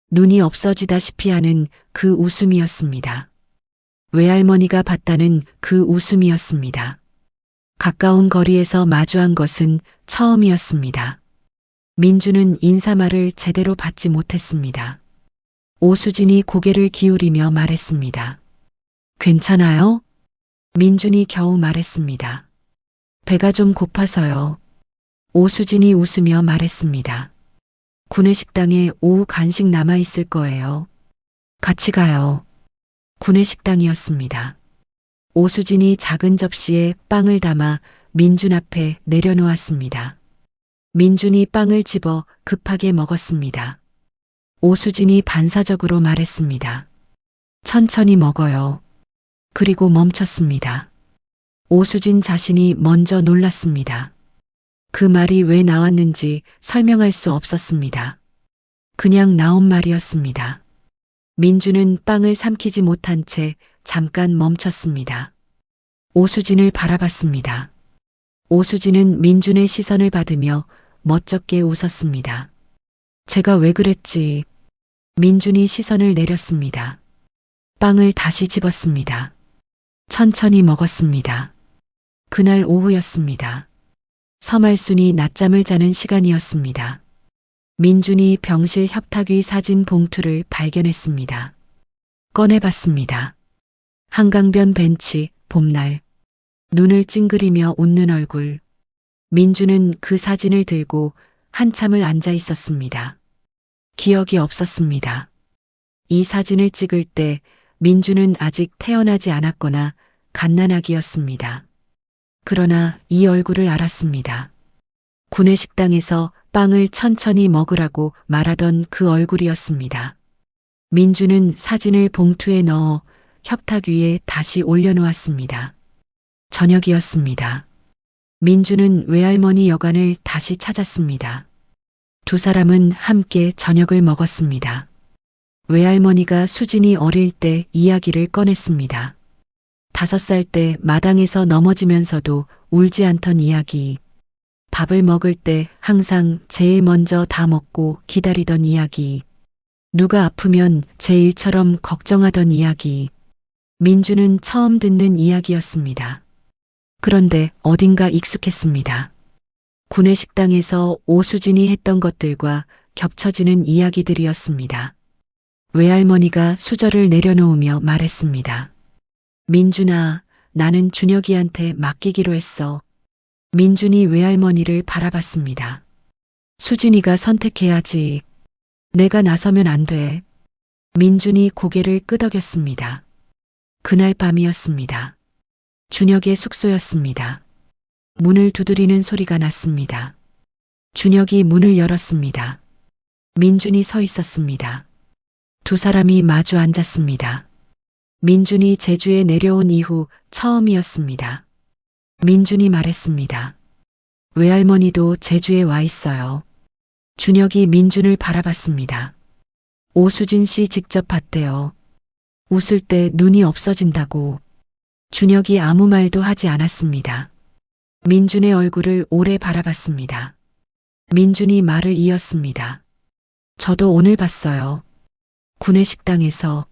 눈이 없어지다시피 하는 그 웃음이었습니다. 외할머니가 봤다는 그 웃음이었습니다. 가까운 거리에서 마주한 것은 처음이었습니다. 민준은 인사말을 제대로 받지 못했습니다. 오수진이 고개를 기울이며 말했습니다. 괜찮아요? 민준이 겨우 말했습니다. 배가 좀 고파서요. 오수진이 웃으며 말했습니다. 구내식당에 오후 간식 남아있을 거예요. 같이 가요. 구내식당이었습니다. 오수진이 작은 접시에 빵을 담아 민준 앞에 내려놓았습니다. 민준이 빵을 집어 급하게 먹었습니다. 오수진이 반사적으로 말했습니다. 천천히 먹어요. 그리고 멈췄습니다. 오수진 자신이 먼저 놀랐습니다. 그 말이 왜 나왔는지 설명할 수 없었습니다. 그냥 나온 말이었습니다. 민준은 빵을 삼키지 못한 채 잠깐 멈췄습니다. 오수진을 바라봤습니다. 오수진은 민준의 시선을 받으며 멋쩍게 웃었습니다. 제가 왜 그랬지? 민준이 시선을 내렸습니다. 빵을 다시 집었습니다. 천천히 먹었습니다. 그날 오후였습니다. 서말순이 낮잠을 자는 시간이었습니다. 민준이 병실 협탁 위 사진 봉투를 발견했습니다. 꺼내봤습니다. 한강변 벤치, 봄날. 눈을 찡그리며 웃는 얼굴. 민준은 그 사진을 들고 한참을 앉아 있었습니다. 기억이 없었습니다. 이 사진을 찍을 때 민준은 아직 태어나지 않았거나 갓난아기였습니다. 그러나 이 얼굴을 알았습니다. 구내식당에서 빵을 천천히 먹으라고 말하던 그 얼굴이었습니다. 민준은 사진을 봉투에 넣어 협탁 위에 다시 올려놓았습니다. 저녁이었습니다. 민준은 외할머니 여관을 다시 찾았습니다. 두 사람은 함께 저녁을 먹었습니다. 외할머니가 수진이 어릴 때 이야기를 꺼냈습니다. 5살 때 마당에서 넘어지면서도 울지 않던 이야기. 밥을 먹을 때 항상 제일 먼저 다 먹고 기다리던 이야기. 누가 아프면 제 일처럼 걱정하던 이야기. 민주는 처음 듣는 이야기였습니다. 그런데 어딘가 익숙했습니다. 구내식당에서 오수진이 했던 것들과 겹쳐지는 이야기들이었습니다. 외할머니가 수저를 내려놓으며 말했습니다. 민준아, 나는 준혁이한테 맡기기로 했어. 민준이 외할머니를 바라봤습니다. 수진이가 선택해야지. 내가 나서면 안 돼. 민준이 고개를 끄덕였습니다. 그날 밤이었습니다. 준혁의 숙소였습니다. 문을 두드리는 소리가 났습니다. 준혁이 문을 열었습니다. 민준이 서 있었습니다. 두 사람이 마주 앉았습니다. 민준이 제주에 내려온 이후 처음이었습니다. 민준이 말했습니다. 외할머니도 제주에 와 있어요. 준혁이 민준을 바라봤습니다. 오수진 씨 직접 봤대요. 웃을 때 눈이 없어진다고. 준혁이 아무 말도 하지 않았습니다. 민준의 얼굴을 오래 바라봤습니다. 민준이 말을 이었습니다. 저도 오늘 봤어요. 구내식당에서.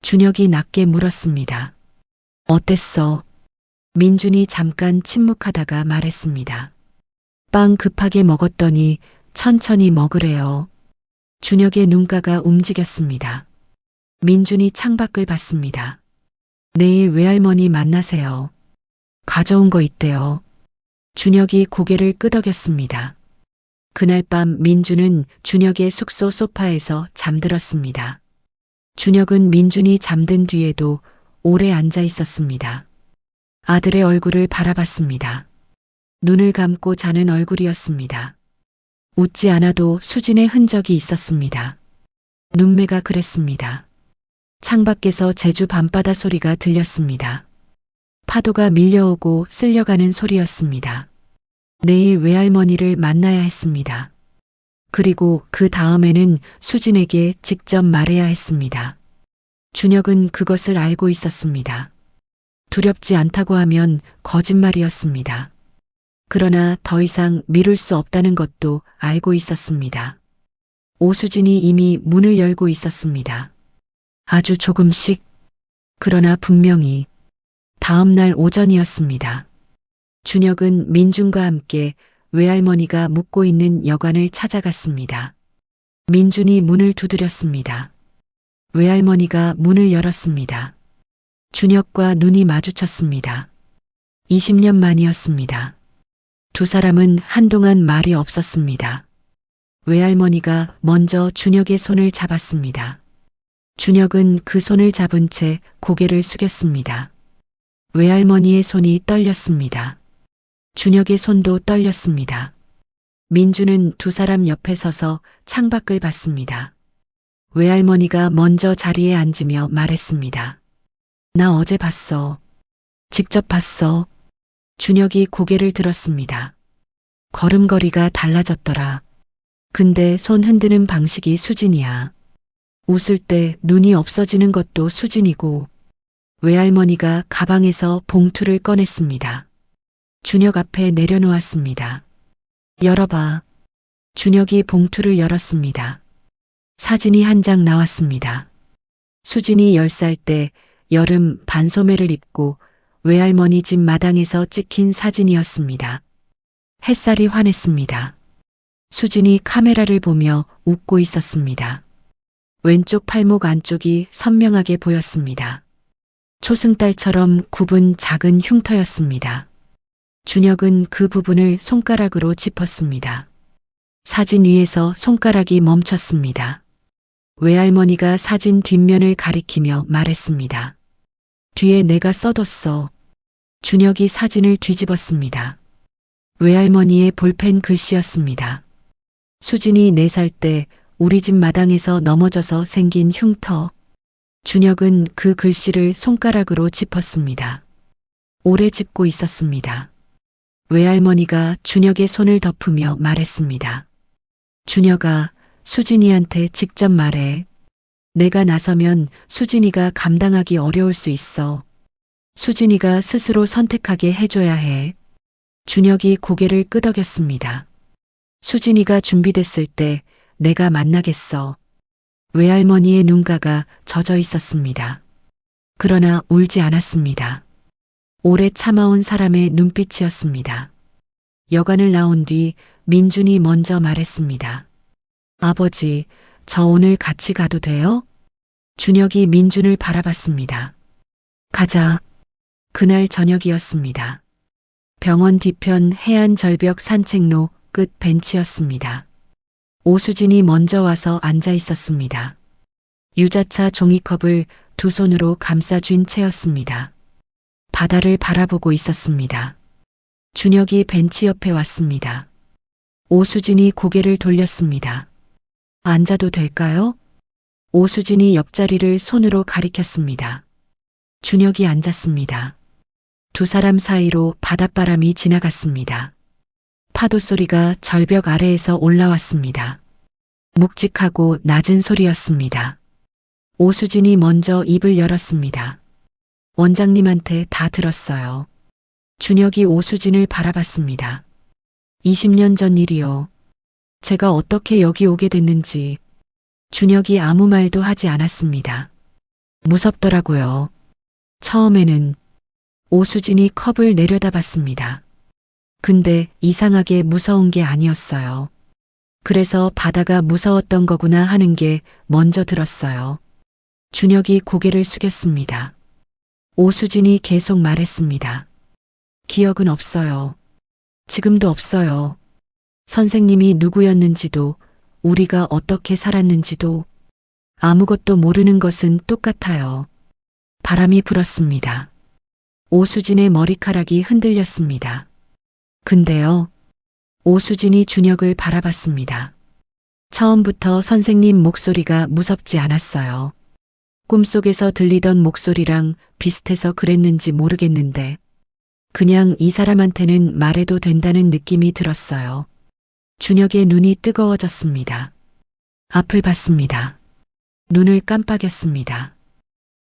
준혁이 낮게 물었습니다. 어땠어? 민준이 잠깐 침묵하다가 말했습니다. 빵 급하게 먹었더니 천천히 먹으래요. 준혁의 눈가가 움직였습니다. 민준이 창밖을 봤습니다. 내일 외할머니 만나세요. 가져온 거 있대요. 준혁이 고개를 끄덕였습니다. 그날 밤 민준은 준혁의 숙소 소파에서 잠들었습니다. 준혁은 민준이 잠든 뒤에도 오래 앉아 있었습니다. 아들의 얼굴을 바라봤습니다. 눈을 감고 자는 얼굴이었습니다. 웃지 않아도 수진의 흔적이 있었습니다. 눈매가 그랬습니다. 창밖에서 제주 밤바다 소리가 들렸습니다. 파도가 밀려오고 쓸려가는 소리였습니다. 내일 외할머니를 만나야 했습니다. 그리고 그 다음에는 수진에게 직접 말해야 했습니다. 준혁은 그것을 알고 있었습니다. 두렵지 않다고 하면 거짓말이었습니다. 그러나 더 이상 미룰 수 없다는 것도 알고 있었습니다. 오수진이 이미 문을 열고 있었습니다. 아주 조금씩, 그러나 분명히. 다음 날 오전이었습니다. 준혁은 민준과 함께 외할머니가 묵고 있는 여관을 찾아갔습니다. 민준이 문을 두드렸습니다. 외할머니가 문을 열었습니다. 준혁과 눈이 마주쳤습니다. 20년 만이었습니다. 두 사람은 한동안 말이 없었습니다. 외할머니가 먼저 준혁의 손을 잡았습니다. 준혁은 그 손을 잡은 채 고개를 숙였습니다. 외할머니의 손이 떨렸습니다. 준혁의 손도 떨렸습니다. 민준은 두 사람 옆에 서서 창밖을 봤습니다. 외할머니가 먼저 자리에 앉으며 말했습니다. 나 어제 봤어. 직접 봤어. 준혁이 고개를 들었습니다. 걸음걸이가 달라졌더라. 근데 손 흔드는 방식이 수진이야. 웃을 때 눈이 없어지는 것도 수진이고. 외할머니가 가방에서 봉투를 꺼냈습니다. 준혁 앞에 내려놓았습니다. 열어봐. 준혁이 봉투를 열었습니다. 사진이 한 장 나왔습니다. 수진이 10살 때 여름 반소매를 입고 외할머니 집 마당에서 찍힌 사진이었습니다. 햇살이 환했습니다. 수진이 카메라를 보며 웃고 있었습니다. 왼쪽 팔목 안쪽이 선명하게 보였습니다. 초승달처럼 굽은 작은 흉터였습니다. 준혁은 그 부분을 손가락으로 짚었습니다. 사진 위에서 손가락이 멈췄습니다. 외할머니가 사진 뒷면을 가리키며 말했습니다. 뒤에 내가 써뒀어. 준혁이 사진을 뒤집었습니다. 외할머니의 볼펜 글씨였습니다. 수진이 4살 때 우리 집 마당에서 넘어져서 생긴 흉터. 준혁은 그 글씨를 손가락으로 짚었습니다. 오래 짚고 있었습니다. 외할머니가 준혁의 손을 덮으며 말했습니다. 준혁아, 수진이한테 직접 말해. 내가 나서면 수진이가 감당하기 어려울 수 있어. 수진이가 스스로 선택하게 해줘야 해. 준혁이 고개를 끄덕였습니다. 수진이가 준비됐을 때 내가 만나겠어. 외할머니의 눈가가 젖어 있었습니다. 그러나 울지 않았습니다. 오래 참아온 사람의 눈빛이었습니다. 여관을 나온 뒤 민준이 먼저 말했습니다. 아버지, 저 오늘 같이 가도 돼요? 준혁이 민준을 바라봤습니다. 가자. 그날 저녁이었습니다. 병원 뒤편 해안 절벽 산책로 끝 벤치였습니다. 오수진이 먼저 와서 앉아 있었습니다. 유자차 종이컵을 두 손으로 감싸 쥔 채였습니다. 바다를 바라보고 있었습니다. 준혁이 벤치 옆에 왔습니다. 오수진이 고개를 돌렸습니다. 앉아도 될까요? 오수진이 옆자리를 손으로 가리켰습니다. 준혁이 앉았습니다. 두 사람 사이로 바닷바람이 지나갔습니다. 파도 소리가 절벽 아래에서 올라왔습니다. 묵직하고 낮은 소리였습니다. 오수진이 먼저 입을 열었습니다. 원장님한테 다 들었어요. 준혁이 오수진을 바라봤습니다. 20년 전 일이요. 제가 어떻게 여기 오게 됐는지. 준혁이 아무 말도 하지 않았습니다. 무섭더라고요. 처음에는. 오수진이 컵을 내려다봤습니다. 근데 이상하게 무서운 게 아니었어요. 그래서 바다가 무서웠던 거구나 하는 게 먼저 들었어요. 준혁이 고개를 숙였습니다. 오수진이 계속 말했습니다. 기억은 없어요. 지금도 없어요. 선생님이 누구였는지도, 우리가 어떻게 살았는지도, 아무것도 모르는 것은 똑같아요. 바람이 불었습니다. 오수진의 머리카락이 흔들렸습니다. 근데요. 오수진이 준혁을 바라봤습니다. 처음부터 선생님 목소리가 무섭지 않았어요. 꿈속에서 들리던 목소리랑 비슷해서 그랬는지 모르겠는데 그냥 이 사람한테는 말해도 된다는 느낌이 들었어요. 준혁의 눈이 뜨거워졌습니다. 앞을 봤습니다. 눈을 깜빡였습니다.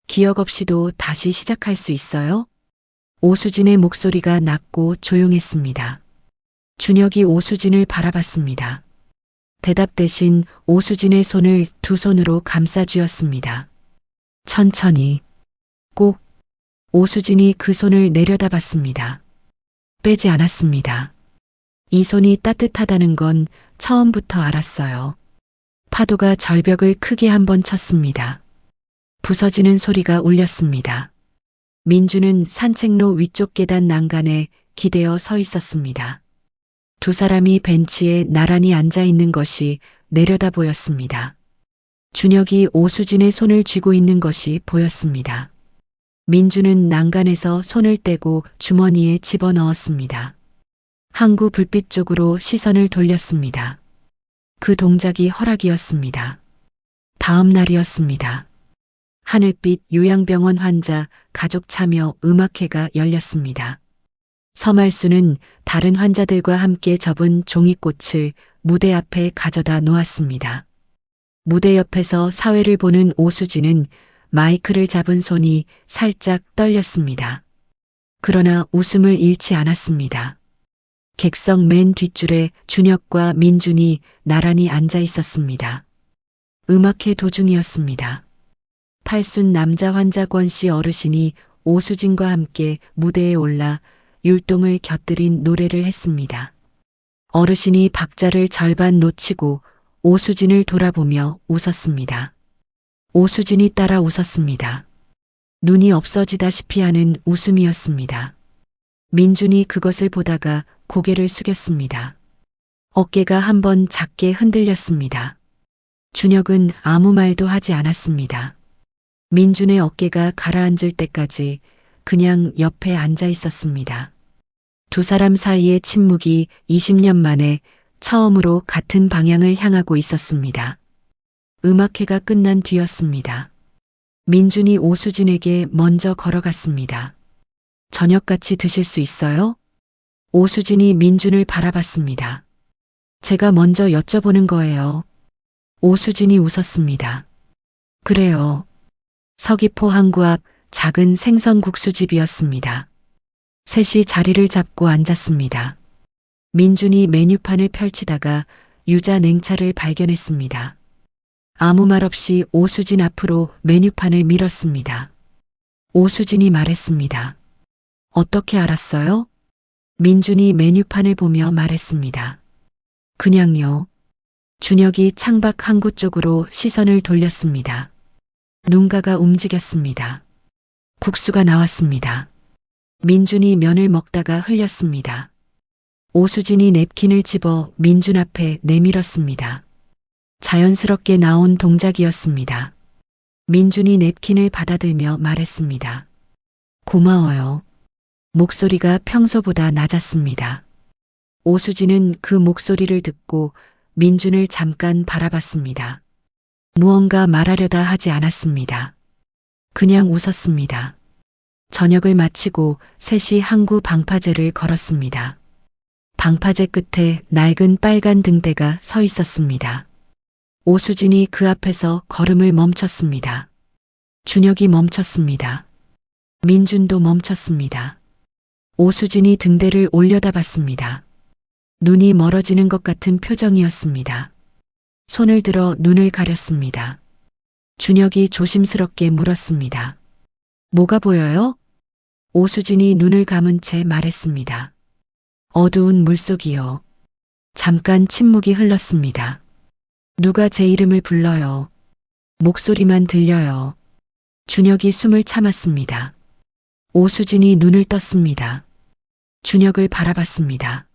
기억 없이도 다시 시작할 수 있어요? 오수진의 목소리가 낮고 조용했습니다. 준혁이 오수진을 바라봤습니다. 대답 대신 오수진의 손을 두 손으로 감싸 쥐었습니다. 천천히, 꼭. 오수진이 그 손을 내려다봤습니다. 빼지 않았습니다. 이 손이 따뜻하다는 건 처음부터 알았어요. 파도가 절벽을 크게 한번 쳤습니다. 부서지는 소리가 울렸습니다. 민주는 산책로 위쪽 계단 난간에 기대어 서 있었습니다. 두 사람이 벤치에 나란히 앉아 있는 것이 내려다 보였습니다. 준혁이 오수진의 손을 쥐고 있는 것이 보였습니다. 민주는 난간에서 손을 떼고 주머니에 집어넣었습니다. 항구 불빛 쪽으로 시선을 돌렸습니다. 그 동작이 허락이었습니다. 다음 날이었습니다. 하늘빛 요양병원 환자 가족 참여 음악회가 열렸습니다. 서말수는 다른 환자들과 함께 접은 종이꽃을 무대 앞에 가져다 놓았습니다. 무대 옆에서 사회를 보는 오수진은 마이크를 잡은 손이 살짝 떨렸습니다. 그러나 웃음을 잃지 않았습니다. 객석 맨 뒷줄에 준혁과 민준이 나란히 앉아 있었습니다. 음악회 도중이었습니다. 팔순 남자 환자 권씨 어르신이 오수진과 함께 무대에 올라 율동을 곁들인 노래를 했습니다. 어르신이 박자를 절반 놓치고 오수진을 돌아보며 웃었습니다. 오수진이 따라 웃었습니다. 눈이 없어지다시피 하는 웃음이었습니다. 민준이 그것을 보다가 고개를 숙였습니다. 어깨가 한번 작게 흔들렸습니다. 준혁은 아무 말도 하지 않았습니다. 민준의 어깨가 가라앉을 때까지 그냥 옆에 앉아 있었습니다. 두 사람 사이의 침묵이 20년 만에 처음으로 같은 방향을 향하고 있었습니다. 음악회가 끝난 뒤였습니다. 민준이 오수진에게 먼저 걸어갔습니다. 저녁같이 드실 수 있어요? 오수진이 민준을 바라봤습니다. 제가 먼저 여쭤보는 거예요. 오수진이 웃었습니다. 그래요. 서귀포 항구 앞 작은 생선국수집이었습니다. 셋이 자리를 잡고 앉았습니다. 민준이 메뉴판을 펼치다가 유자 냉차를 발견했습니다. 아무 말 없이 오수진 앞으로 메뉴판을 밀었습니다. 오수진이 말했습니다. 어떻게 알았어요? 민준이 메뉴판을 보며 말했습니다. 그냥요. 준혁이 창밖 항구 쪽으로 시선을 돌렸습니다. 눈가가 움직였습니다. 국수가 나왔습니다. 민준이 면을 먹다가 흘렸습니다. 오수진이 냅킨을 집어 민준 앞에 내밀었습니다. 자연스럽게 나온 동작이었습니다. 민준이 냅킨을 받아들며 말했습니다. 고마워요. 목소리가 평소보다 낮았습니다. 오수진은 그 목소리를 듣고 민준을 잠깐 바라봤습니다. 무언가 말하려다 하지 않았습니다. 그냥 웃었습니다. 저녁을 마치고 셋이 항구 방파제를 걸었습니다. 방파제 끝에 낡은 빨간 등대가 서 있었습니다. 오수진이 그 앞에서 걸음을 멈췄습니다. 준혁이 멈췄습니다. 민준도 멈췄습니다. 오수진이 등대를 올려다봤습니다. 눈이 멀어지는 것 같은 표정이었습니다. 손을 들어 눈을 가렸습니다. 준혁이 조심스럽게 물었습니다. 뭐가 보여요? 오수진이 눈을 감은 채 말했습니다. 어두운 물속이요. 잠깐 침묵이 흘렀습니다. 누가 제 이름을 불러요. 목소리만 들려요. 준혁이 숨을 참았습니다. 오수진이 눈을 떴습니다. 준혁을 바라봤습니다.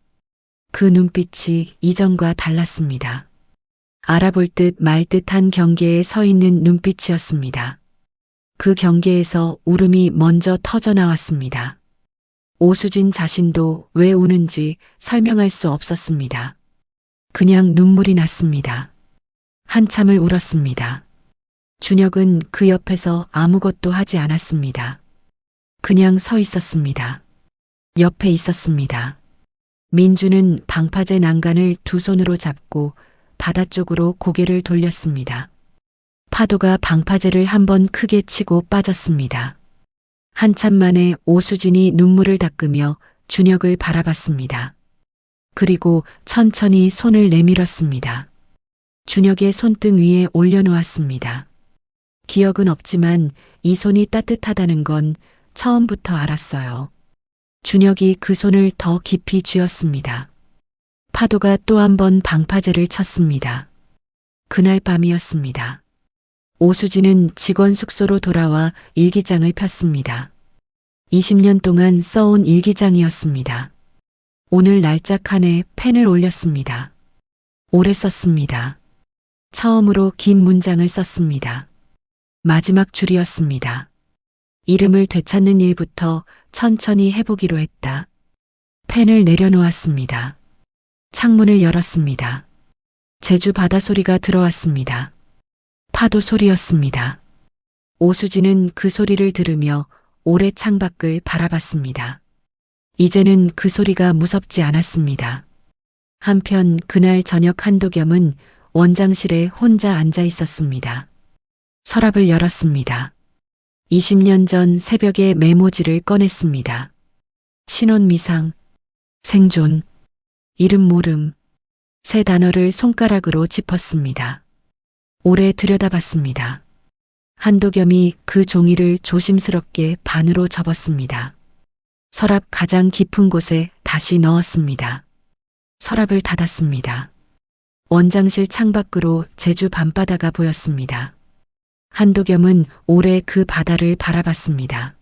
그 눈빛이 이전과 달랐습니다. 알아볼 듯 말 듯한 경계에 서 있는 눈빛이었습니다. 그 경계에서 울음이 먼저 터져 나왔습니다. 오수진 자신도 왜 우는지 설명할 수 없었습니다. 그냥 눈물이 났습니다. 한참을 울었습니다. 준혁은 그 옆에서 아무것도 하지 않았습니다. 그냥 서 있었습니다. 옆에 있었습니다. 민주는 방파제 난간을 두 손으로 잡고 바다 쪽으로 고개를 돌렸습니다. 파도가 방파제를 한번 크게 치고 빠졌습니다. 한참 만에 오수진이 눈물을 닦으며 준혁을 바라봤습니다. 그리고 천천히 손을 내밀었습니다. 준혁의 손등 위에 올려놓았습니다. 기억은 없지만 이 손이 따뜻하다는 건 처음부터 알았어요. 준혁이 그 손을 더 깊이 쥐었습니다. 파도가 또 한 번 방파제를 쳤습니다. 그날 밤이었습니다. 오수진은 직원 숙소로 돌아와 일기장을 폈습니다. 20년 동안 써온 일기장이었습니다. 오늘 날짜 칸에 펜을 올렸습니다. 오래 썼습니다. 처음으로 긴 문장을 썼습니다. 마지막 줄이었습니다. 이름을 되찾는 일부터 천천히 해보기로 했다. 펜을 내려놓았습니다. 창문을 열었습니다. 제주 바다 소리가 들어왔습니다. 파도 소리였습니다. 오수진은 그 소리를 들으며 오래 창밖을 바라봤습니다. 이제는 그 소리가 무섭지 않았습니다. 한편 그날 저녁 한도겸은 원장실에 혼자 앉아 있었습니다. 서랍을 열었습니다. 20년 전 새벽에 메모지를 꺼냈습니다. 신혼 미상, 생존, 이름 모름, 세 단어를 손가락으로 짚었습니다. 오래 들여다봤습니다. 한도겸이 그 종이를 조심스럽게 반으로 접었습니다. 서랍 가장 깊은 곳에 다시 넣었습니다. 서랍을 닫았습니다. 원장실 창밖으로 제주 밤바다가 보였습니다. 한도겸은 오래 그 바다를 바라봤습니다.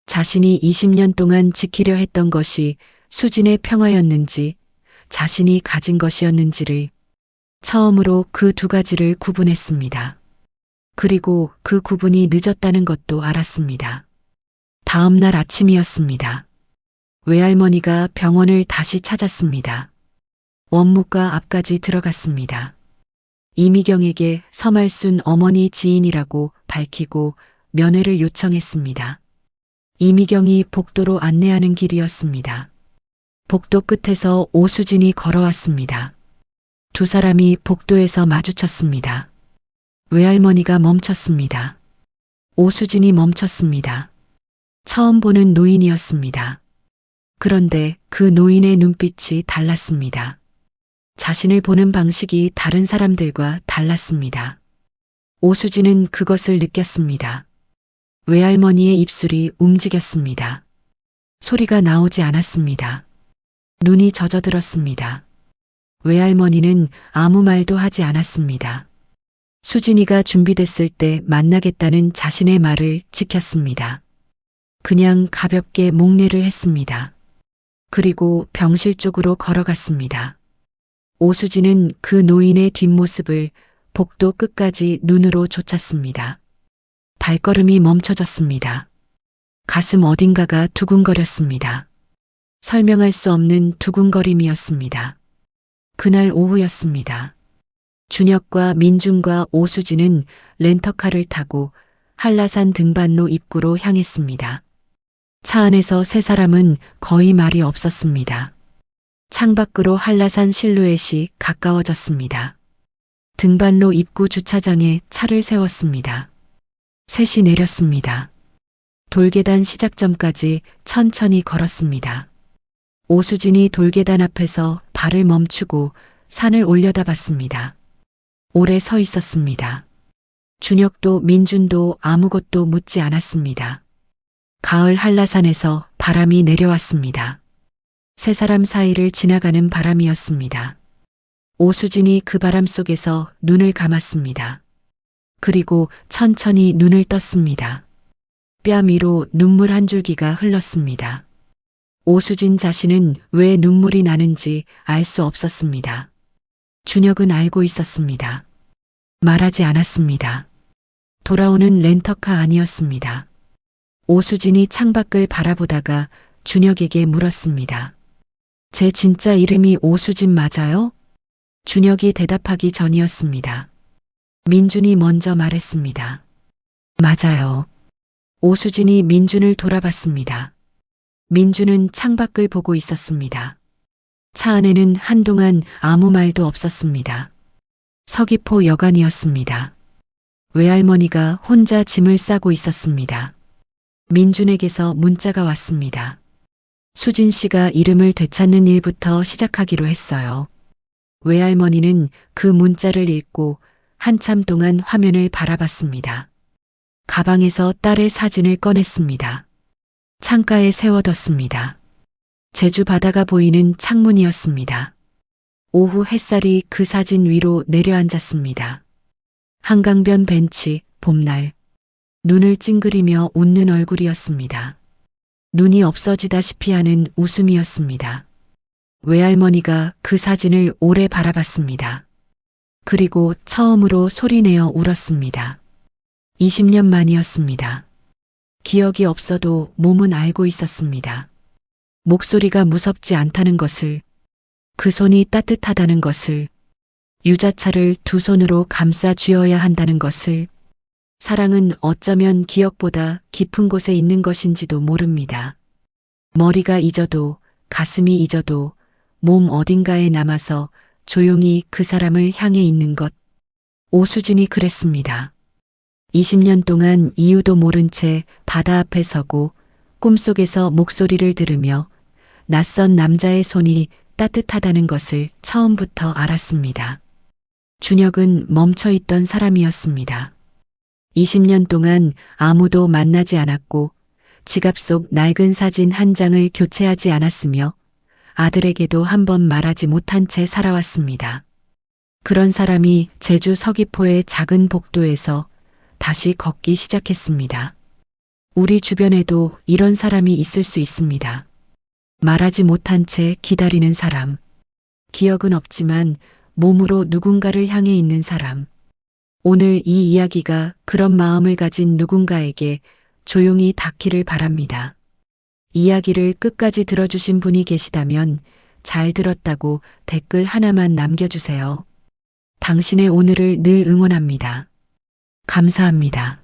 자신이 20년 동안 지키려 했던 것이 수진의 평화였는지 자신이 가진 것이었는지를 처음으로 그 두 가지를 구분했습니다. 그리고 그 구분이 늦었다는 것도 알았습니다. 다음 날 아침이었습니다. 외할머니가 병원을 다시 찾았습니다. 원무과 앞까지 들어갔습니다. 이미경에게 서말순 어머니 지인이라고 밝히고 면회를 요청했습니다. 이미경이 복도로 안내하는 길이었습니다. 복도 끝에서 오수진이 걸어왔습니다. 두 사람이 복도에서 마주쳤습니다. 외할머니가 멈췄습니다. 오수진이 멈췄습니다. 처음 보는 노인이었습니다. 그런데 그 노인의 눈빛이 달랐습니다. 자신을 보는 방식이 다른 사람들과 달랐습니다. 오수진은 그것을 느꼈습니다. 외할머니의 입술이 움직였습니다. 소리가 나오지 않았습니다. 눈이 젖어들었습니다. 외할머니는 아무 말도 하지 않았습니다. 수진이가 준비됐을 때 만나겠다는 자신의 말을 지켰습니다. 그냥 가볍게 목례를 했습니다. 그리고 병실 쪽으로 걸어갔습니다. 오수진은 그 노인의 뒷모습을 복도 끝까지 눈으로 쫓았습니다. 발걸음이 멈춰졌습니다. 가슴 어딘가가 두근거렸습니다. 설명할 수 없는 두근거림이었습니다. 그날 오후였습니다. 준혁과 민준과 오수진은 렌터카를 타고 한라산 등반로 입구로 향했습니다. 차 안에서 세 사람은 거의 말이 없었습니다. 창밖으로 한라산 실루엣이 가까워졌습니다. 등반로 입구 주차장에 차를 세웠습니다. 셋이 내렸습니다. 돌계단 시작점까지 천천히 걸었습니다. 오수진이 돌계단 앞에서 발을 멈추고 산을 올려다봤습니다. 오래 서 있었습니다. 준혁도 민준도 아무것도 묻지 않았습니다. 가을 한라산에서 바람이 내려왔습니다. 세 사람 사이를 지나가는 바람이었습니다. 오수진이 그 바람 속에서 눈을 감았습니다. 그리고 천천히 눈을 떴습니다. 뺨 위로 눈물 한 줄기가 흘렀습니다. 오수진 자신은 왜 눈물이 나는지 알 수 없었습니다. 준혁은 알고 있었습니다. 말하지 않았습니다. 돌아오는 렌터카 아니었습니다. 오수진이 창밖을 바라보다가 준혁에게 물었습니다. 제 진짜 이름이 오수진 맞아요? 준혁이 대답하기 전이었습니다. 민준이 먼저 말했습니다. 맞아요. 오수진이 민준을 돌아봤습니다. 민준은 창밖을 보고 있었습니다. 차 안에는 한동안 아무 말도 없었습니다. 서귀포 여간이었습니다. 외할머니가 혼자 짐을 싸고 있었습니다. 민준에게서 문자가 왔습니다. 수진 씨가 이름을 되찾는 일부터 시작하기로 했어요. 외할머니는 그 문자를 읽고 한참 동안 화면을 바라봤습니다. 가방에서 딸의 사진을 꺼냈습니다. 창가에 세워뒀습니다. 제주 바다가 보이는 창문이었습니다. 오후 햇살이 그 사진 위로 내려앉았습니다. 한강변 벤치, 봄날. 눈을 찡그리며 웃는 얼굴이었습니다. 눈이 없어지다시피 하는 웃음이었습니다. 외할머니가 그 사진을 오래 바라봤습니다. 그리고 처음으로 소리내어 울었습니다. 20년 만이었습니다. 기억이 없어도 몸은 알고 있었습니다. 목소리가 무섭지 않다는 것을, 그 손이 따뜻하다는 것을, 유자차를 두 손으로 감싸 쥐어야 한다는 것을, 사랑은 어쩌면 기억보다 깊은 곳에 있는 것인지도 모릅니다. 머리가 잊어도, 가슴이 잊어도, 몸 어딘가에 남아서 조용히 그 사람을 향해 있는 것. 오수진이 그랬습니다. 20년 동안 이유도 모른 채 바다 앞에 서고 꿈속에서 목소리를 들으며 낯선 남자의 손이 따뜻하다는 것을 처음부터 알았습니다. 준혁은 멈춰있던 사람이었습니다. 20년 동안 아무도 만나지 않았고 지갑 속 낡은 사진 한 장을 교체하지 않았으며 아들에게도 한 번 말하지 못한 채 살아왔습니다. 그런 사람이 제주 서귀포의 작은 복도에서 다시 걷기 시작했습니다. 우리 주변에도 이런 사람이 있을 수 있습니다. 말하지 못한 채 기다리는 사람. 기억은 없지만 몸으로 누군가를 향해 있는 사람. 오늘 이 이야기가 그런 마음을 가진 누군가에게 조용히 닿기를 바랍니다. 이야기를 끝까지 들어주신 분이 계시다면 잘 들었다고 댓글 하나만 남겨주세요. 당신의 오늘을 늘 응원합니다. 감사합니다.